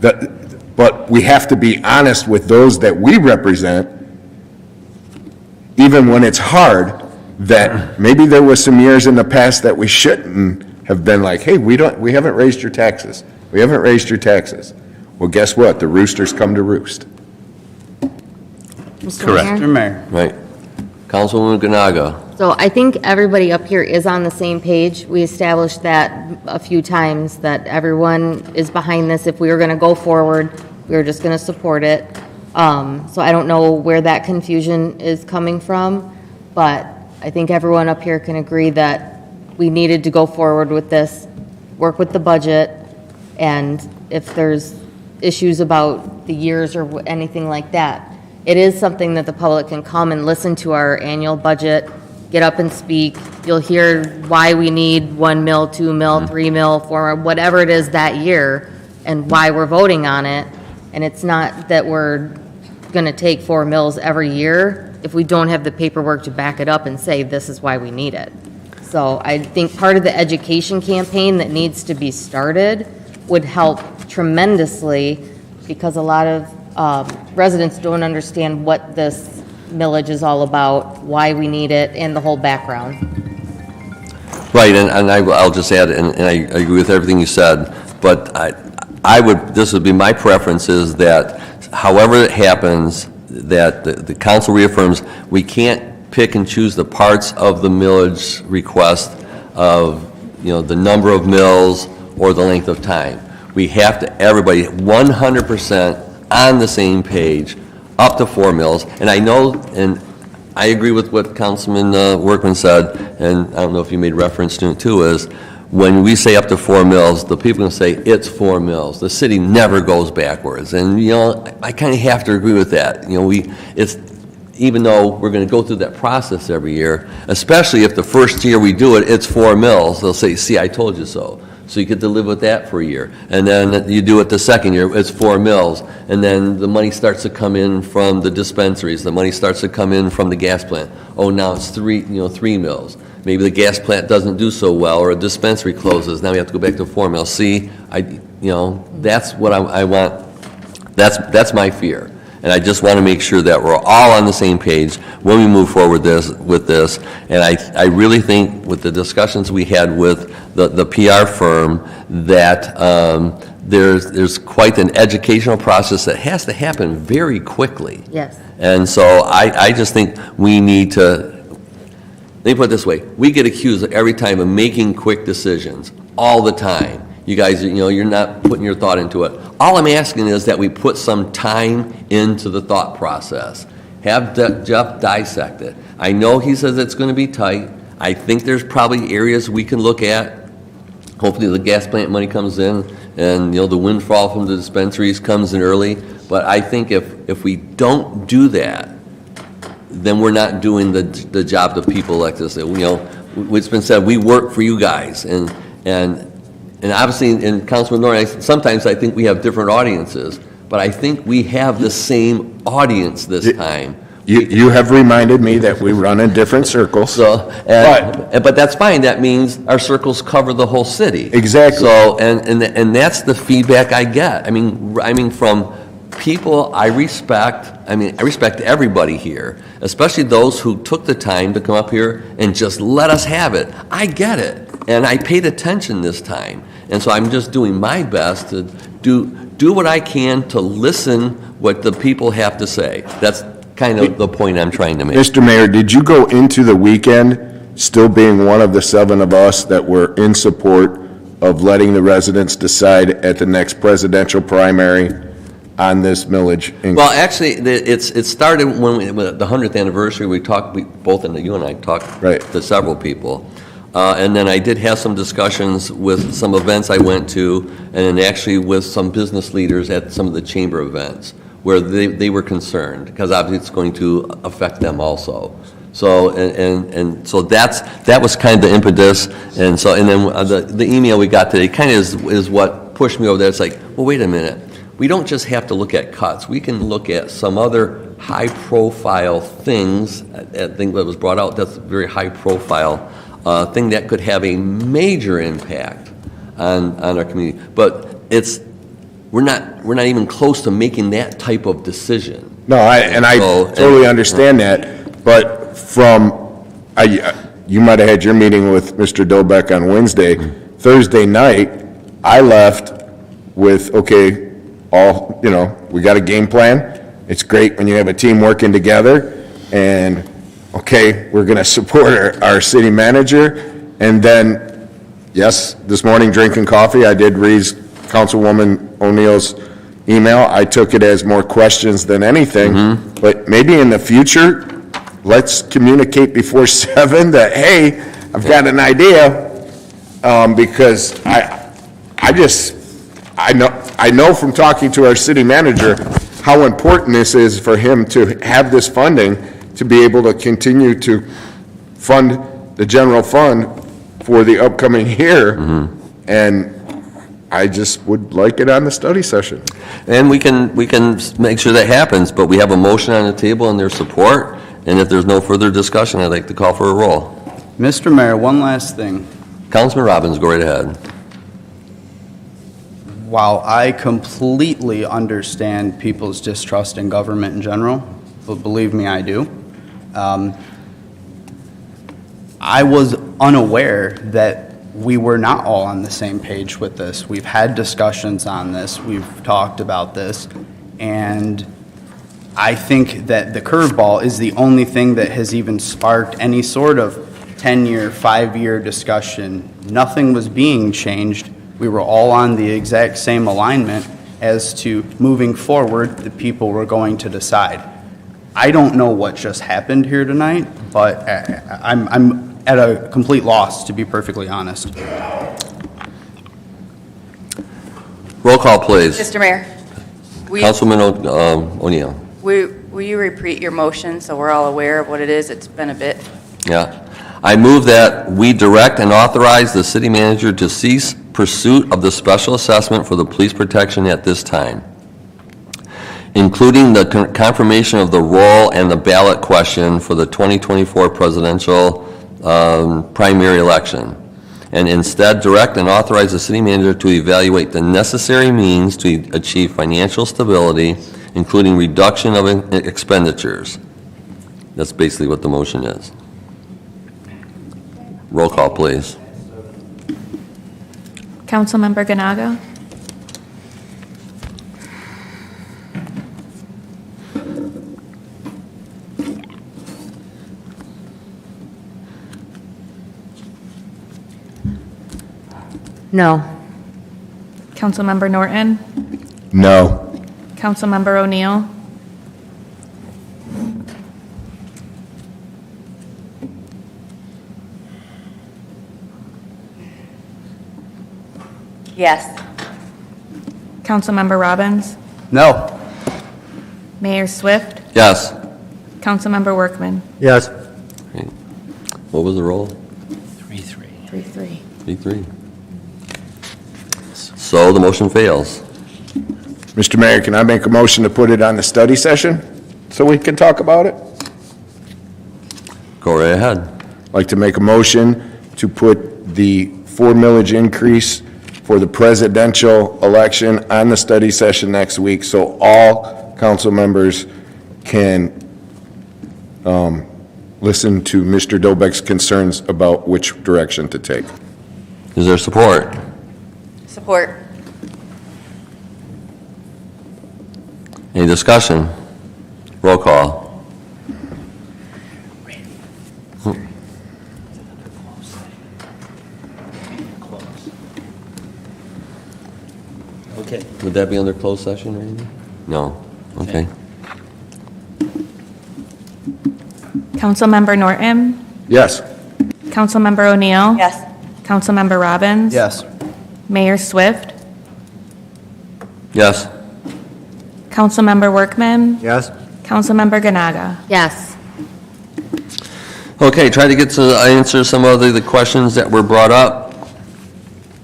Speaker 9: But we have to be honest with those that we represent, even when it's hard, that maybe there was some years in the past that we shouldn't have been like, hey, we haven't raised your taxes. We haven't raised your taxes. Well, guess what? The roosters come to roost.
Speaker 10: Mr.
Speaker 5: Correct.
Speaker 10: Mayor?
Speaker 20: Mr. Mayor.
Speaker 1: Right. Councilwoman Ganaga.
Speaker 10: So I think everybody up here is on the same page. We established that a few times, that everyone is behind this. If we were going to go forward, we were just going to support it. So I don't know where that confusion is coming from, but I think everyone up here can agree that we needed to go forward with this, work with the budget, and if there's issues about the years or anything like that, it is something that the public can come and listen to our annual budget, get up and speak. You'll hear why we need 1 mil, 2 mil, 3 mil, 4 mil, whatever it is that year, and why we're voting on it. And it's not that we're going to take 4 mils every year if we don't have the paperwork to back it up and say this is why we need it. So I think part of the education campaign that needs to be started would help tremendously, because a lot of residents don't understand what this millage is all about, why we need it, and the whole background.
Speaker 1: Right, and I'll just add, and I agree with everything you said, but this would be my preference, is that however it happens, that the council reaffirms, we can't pick and choose the parts of the millage request of, the number of mills or the length of time. We have to, everybody, 100% on the same page, up to 4 mills. And I know, and I agree with what Councilman Workman said, and I don't know if you made reference to it too, is when we say up to 4 mills, the people will say it's 4 mills. The city never goes backwards. And, I kind of have to agree with that. Even though we're going to go through that process every year, especially if the first year we do it, it's 4 mills, they'll say, see, I told you so. So you get to live with that for a year. And then you do it the second year, it's 4 mills. And then the money starts to come in from the dispensaries. The money starts to come in from the gas plant. Oh, now it's 3 mills. Maybe the gas plant doesn't do so well, or a dispensary closes. Now we have to go back to 4 mills. See, that's what I want. That's my fear. And I just want to make sure that we're all on the same page when we move forward with this. And I really think with the discussions we had with the PR firm that there's quite an educational process that has to happen very quickly.
Speaker 10: Yes.
Speaker 1: And so I just think we need to, let me put it this way, we get accused every time of making quick decisions, all the time. You guys, you're not putting your thought into it. All I'm asking is that we put some time into the thought process. Have Jeff dissect it. I know he says it's going to be tight. I think there's probably areas we can look at. Hopefully the gas plant money comes in, and the windfall from the dispensaries comes in early. But I think if we don't do that, then we're not doing the job of people like this. It's been said, we work for you guys, and obviously, in Councilman Norton, sometimes I think we have different audiences, but I think we have the same audience this time
Speaker 9: You have reminded me that we run in different circles.
Speaker 1: But that's fine, that means our circles cover the whole city.
Speaker 9: Exactly.
Speaker 1: So, and that's the feedback I get. I mean, from people I respect everybody here, especially those who took the time to come up here and just let us have it. I get it, and I paid attention this time. And so I'm just doing my best to do what I can to listen what the people have to say. That's kind of the point I'm trying to make.
Speaker 9: Mr. Mayor, did you go into the weekend still being one of the 7 of us that were in support of letting the residents decide at the next presidential primary on this millage increase?
Speaker 1: Well, actually, it started when with the 100th anniversary, you and I talked to several people. And then I did have some discussions with some events I went to, and then actually with some business leaders at some of the chamber events, where they were concerned, because obviously it's going to affect them also. So, and so that was kind of the impetus, and then the email we got today kind of is what pushed me over there. It's like, well, wait a minute. We don't just have to look at cuts. We can look at some other high-profile things. I think that was brought out, that's a very high-profile thing that could have a major impact on our community. But we're not even close to making that type of decision.
Speaker 9: No, I totally understand that, but you might have had your meeting with Mr. Dobek on Wednesday. Thursday night, I left with, okay, we got a game plan. It's great when you have a team working together, and okay, we're going to support our city manager. And then, yes, this morning drinking coffee, I did read Councilwoman O'Neill's email. I took it as more questions than anything, but maybe in the future, let's communicate before 7 that, hey, I've got an idea, because I know from talking to our city manager how important this is for him to have this funding to be able to continue to fund the general fund for the upcoming year. And I just would like it on the study session.
Speaker 1: And we can make sure that happens, but we have a motion on the table and their support, and if there's no further discussion, I'd like to call for a roll.
Speaker 20: Mr. Mayor, one last thing.
Speaker 1: Councilman Robbins, go right ahead.
Speaker 20: While I completely understand people's distrust in government in general, but believe me, I do, I was unaware that we were not all on the same page with this. We've had discussions on this, we've talked about this, and I think that the curveball is the only thing that has even sparked any sort of 10-year, 5-year discussion. Nothing was being changed. We were all on the exact same alignment as to moving forward, the people were going to decide. I don't know what just happened here tonight, but I'm at a complete loss, to be perfectly honest.
Speaker 1: Roll call, please.
Speaker 3: Mr. Mayor,
Speaker 1: Councilman O'Neill.
Speaker 3: will you repeat your motion so we're all aware of what it is? It's been a bit.
Speaker 1: Yeah. I move that we direct and authorize the city manager to cease pursuit of the special assessment for the police protection at this time, including the confirmation of the roll and the ballot question for the 2024 presidential primary election, and instead direct and authorize the city manager to evaluate the necessary means to achieve financial stability, including reduction of expenditures. That's basically what the motion is. Roll call, please.
Speaker 2: Councilmember Ganago?
Speaker 10: No.
Speaker 2: Councilmember Norton?
Speaker 9: No.
Speaker 2: Councilmember O'Neill?
Speaker 3: Yes.
Speaker 2: Councilmember Robbins?
Speaker 20: No.
Speaker 2: Mayor Swift?
Speaker 1: Yes.
Speaker 2: Councilmember Workman?
Speaker 6: Yes.
Speaker 1: What was the roll?
Speaker 2: 3-3.
Speaker 1: 3-3. So the motion fails.
Speaker 9: Mr. Mayor, can I make a motion to put it on the study session so we can talk about it?
Speaker 1: Go right ahead.
Speaker 9: I'd like to make a motion to put the 4 millage increase for the presidential election on the study session next week, so all council members can listen to Mr. Dobek's concerns about which direction to take.
Speaker 1: Is there support?
Speaker 3: Support.
Speaker 1: Any discussion? Roll call.
Speaker 5: Okay.
Speaker 1: Would that be under closed session or anything? No. Okay.
Speaker 2: Councilmember Norton?
Speaker 9: Yes.
Speaker 2: Councilmember O'Neill?
Speaker 3: Yes.
Speaker 2: Councilmember Robbins?
Speaker 20: Yes.
Speaker 2: Mayor Swift?
Speaker 1: Yes.
Speaker 2: Councilmember Workman?
Speaker 6: Yes?
Speaker 2: Councilmember Ganaga?
Speaker 10: Yes.
Speaker 1: Okay, try to get to answer some of the questions that were brought up.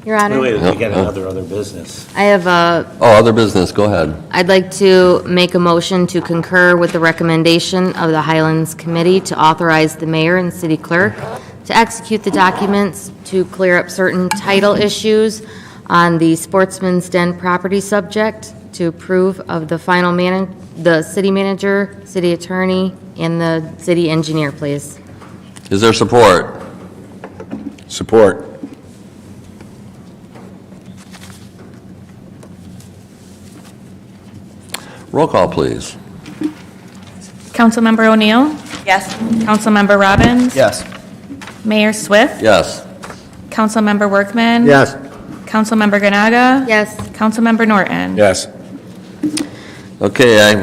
Speaker 10: Your Honor?
Speaker 5: Wait, we got
Speaker 1: Yeah.
Speaker 5: another other business.
Speaker 10: I have a
Speaker 1: Oh, other business, go ahead.
Speaker 10: I'd like to make a motion to concur with the recommendation of the Highlands Committee to authorize the mayor and city clerk to execute the documents to clear up certain title issues on the Sportsman's Den property subject, to approve of the final the city manager, city attorney, and the city engineer, please.
Speaker 1: Is there support?
Speaker 9: Support.
Speaker 1: Roll call, please.
Speaker 2: Councilmember O'Neill?
Speaker 3: Yes.
Speaker 2: Councilmember Robbins?
Speaker 20: Yes.
Speaker 2: Mayor Swift?
Speaker 1: Yes.
Speaker 2: Councilmember Workman?
Speaker 6: Yes.
Speaker 2: Councilmember Ganaga?
Speaker 10: Yes.
Speaker 2: Councilmember Norton?
Speaker 9: Yes.
Speaker 1: Okay,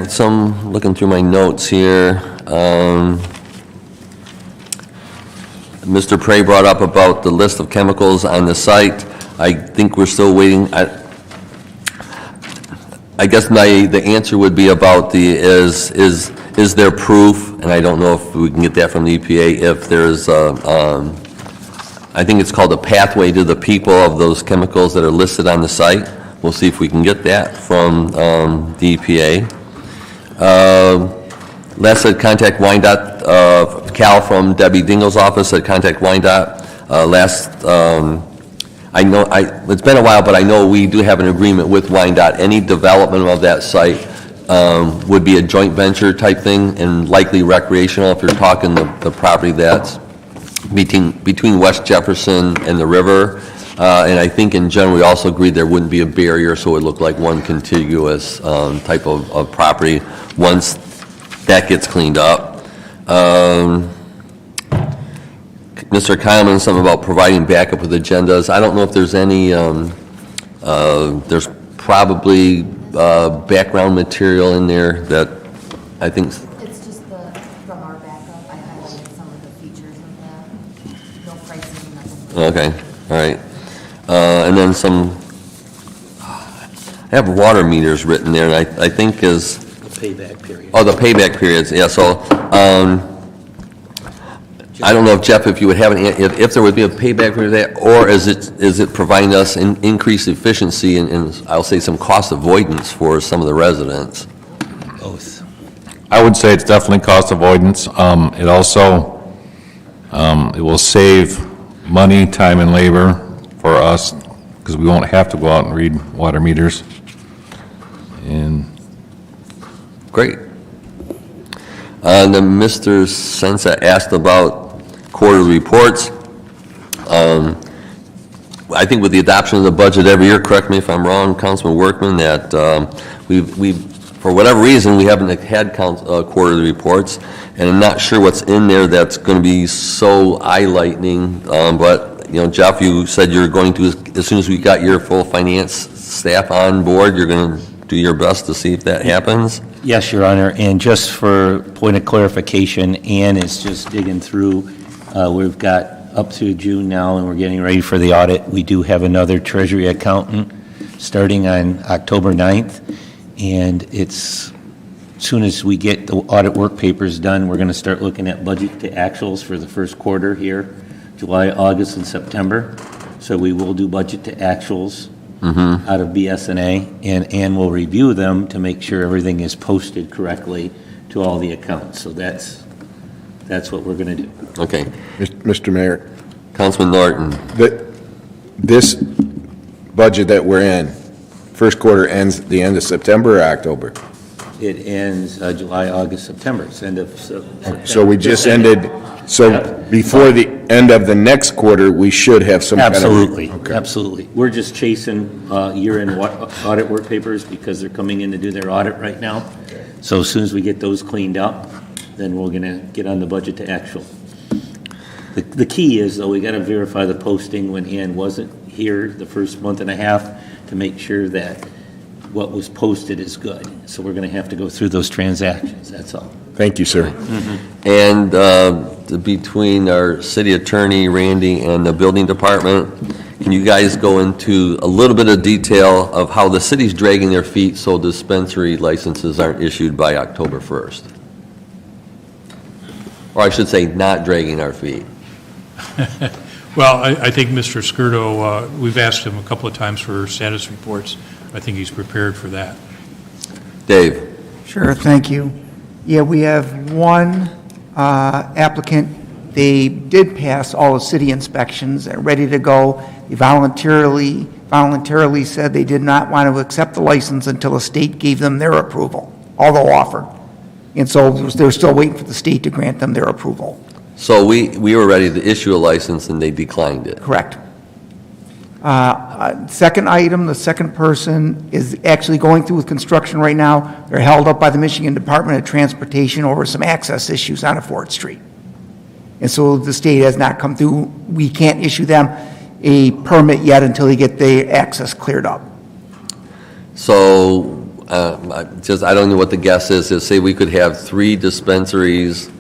Speaker 1: looking through my notes here. Mr. Prey brought up about the list of chemicals on the site. I think we're still waiting. I guess the answer would be about is there proof, and I don't know if we can get that from the EPA, if there's, I think it's called a pathway to the people of those chemicals that are listed on the site. We'll see if we can get that from the EPA. Les said contact WyanDOT, Cal from Debbie Dingell's office said contact WyanDOT. I know, it's been a while, but I know we do have an agreement with WyanDOT. Any development of that site would be a joint venture type thing, and likely recreational if you're talking the property that's between West Jefferson and the river. And I think in general, we also agreed there wouldn't be a barrier, so it would look like one contiguous type of property once that gets cleaned up. Mr. Kyleman, something about providing backup with agendas. I don't know if there's any, there's probably background material in there that I think.
Speaker 10: It's just from our backup, I highlighted some of the features of that. No pricing, nothing.
Speaker 1: Okay, all right. And then I have water meters written there, and I think is.
Speaker 5: The payback period.
Speaker 1: Oh, the payback periods, yeah, so, I don't know if Jeff, if you would have if there would be a payback period there, or is it providing us increased efficiency and I'll say some cost avoidance for some of the residents?
Speaker 5: Both.
Speaker 21: I would say it's definitely cost avoidance. It also, it will save money, time, and labor for us, because we won't have to go out and read water meters. And
Speaker 1: Great. Then Mr. Sensa asked about quarterly reports. I think with the adoption of the budget every year, correct me if I'm wrong, Councilman Workman, that we for whatever reason, we haven't had quarterly reports, and I'm not sure what's in there that's going to be so eye-lightening, but, you know, Jeff, you said you're going to, as soon as we got your full finance staff on board, you're going to do your best to see if that happens?
Speaker 5: Yes, Your Honor, and just for point of clarification, Ann is just digging through. We've got up to June now, and we're getting ready for the audit. We do have another Treasury accountant starting on October 9th, and as soon as we get the audit work papers done, we're going to start looking at budget to actuals for the first quarter here, July, August, and September. So we will do budget to actuals out of BS&A, and Ann will review them to make sure everything is posted correctly to all the accounts. So that's that's what we're going to do.
Speaker 1: Okay.
Speaker 9: Mr. Mayor,
Speaker 1: Councilman Norton.
Speaker 9: this budget that we're in, first quarter ends at the end of September or October?
Speaker 5: It ends July, August, September. It's end of September.
Speaker 9: So we just ended, so before the end of the next quarter, we should have some kind of...
Speaker 5: Absolutely, absolutely. We're just chasing year-end audit work papers because they're coming in to do their audit right now. So as soon as we get those cleaned up, then we're going to get on the budget to actual. The key is, though, we got to verify the posting when Ann wasn't here the first month and a half to make sure that what was posted is good. So we're going to have to go through those transactions, that's all.
Speaker 9: Thank you, sir.
Speaker 1: And between our city attorney, Randy, and the building department, can you guys go into a little bit of detail of how the city's dragging their feet so dispensary licenses aren't issued by October 1st? Or I should say, not dragging our feet.
Speaker 18: Well, I think Mr. Skirdo, we've asked him a couple of times for status reports. I think he's prepared for that.
Speaker 1: Dave?
Speaker 19: Sure, thank you. Yeah, we have one applicant. They did pass all the city inspections. They're ready to go. They voluntarily said they did not want to accept the license until the state gave them their approval, although offered. And so they're still waiting for the state to grant them their approval.
Speaker 1: So we were ready to issue a license and they declined it?
Speaker 19: Correct. Second item, the second person is actually going through with construction right now. They're held up by the Michigan Department of Transportation over some access issues on a Fort Street. And so the state has not come through. We can't issue them a permit yet until they get the access cleared up.
Speaker 1: So, I don't know what the guess is say we could have 3 dispensaries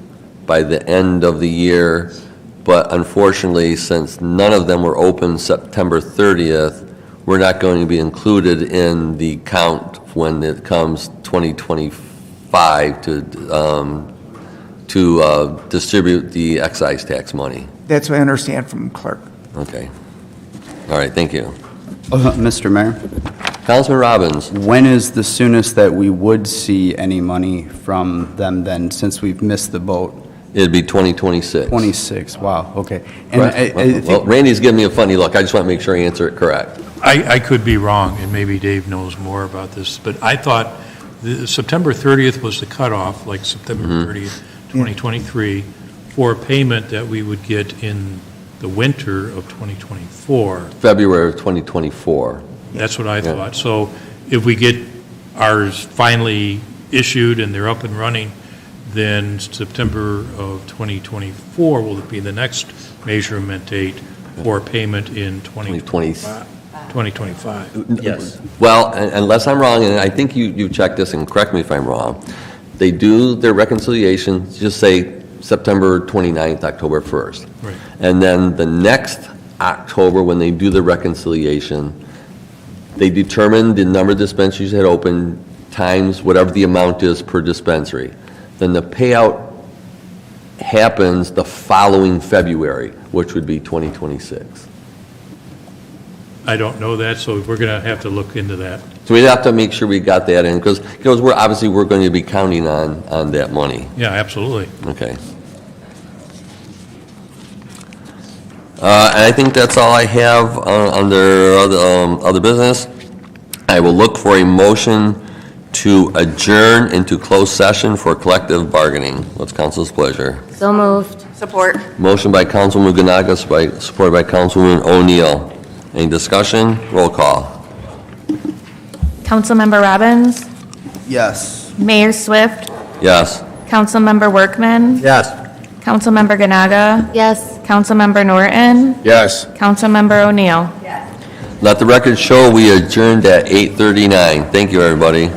Speaker 1: by the end of the year, but unfortunately, since none of them were open September 30th, we're not going to be included in the count when it comes 2025 to distribute the excise tax money.
Speaker 19: That's what I understand from clerk.
Speaker 1: Okay. All right, thank you.
Speaker 20: Mr. Mayor?
Speaker 1: Councilman Robbins.
Speaker 20: When is the soonest that we would see any money from them then, since we've missed the boat?
Speaker 1: It'd be 2026.
Speaker 20: 26, wow, okay. And
Speaker 1: Right.
Speaker 20: I think-
Speaker 1: Well, Randy's giving me a funny look. I just want to make sure I answer it correct.
Speaker 18: I could be wrong, and maybe Dave knows more about this, but I thought September 30th was the cutoff, like September 30th, 2023, for payment that we would get in the winter of 2024.
Speaker 1: February of 2024.
Speaker 18: That's what I thought. So if we get ours finally issued and they're up and running, then September of 2024 will be the next measurement date for payment in 2025. 2025.
Speaker 5: Yes.
Speaker 1: Well, unless I'm wrong, and I think you checked this, and correct me if I'm wrong, they do their reconciliation, just say September 29th, October 1st.
Speaker 18: Right.
Speaker 1: And then the next October, when they do the reconciliation, they determine the number of dispensaries that open times whatever the amount is per dispensary. Then the payout happens the following February, which would be 2026.
Speaker 18: I don't know that, so we're going to have to look into that.
Speaker 1: So we'd have to make sure we got that in, because we're going to be counting on that money.
Speaker 18: Yeah, absolutely.
Speaker 1: Okay. And I think that's all I have under other business. I will look for a motion to adjourn into closed session for collective bargaining. What's council's pleasure?
Speaker 10: So moved.
Speaker 3: Support.
Speaker 1: Motion by Councilwoman Ganaga, supported by Councilwoman O'Neill. Any discussion? Roll call.
Speaker 2: Councilmember Robbins?
Speaker 20: Yes.
Speaker 2: Mayor Swift?
Speaker 1: Yes.
Speaker 2: Councilmember Workman?
Speaker 6: Yes.
Speaker 2: Councilmember Ganaga?
Speaker 10: Yes.
Speaker 2: Councilmember Norton?
Speaker 9: Yes.
Speaker 2: Councilmember O'Neill?
Speaker 1: Let the record show we adjourned at 8:39. Thank you, everybody.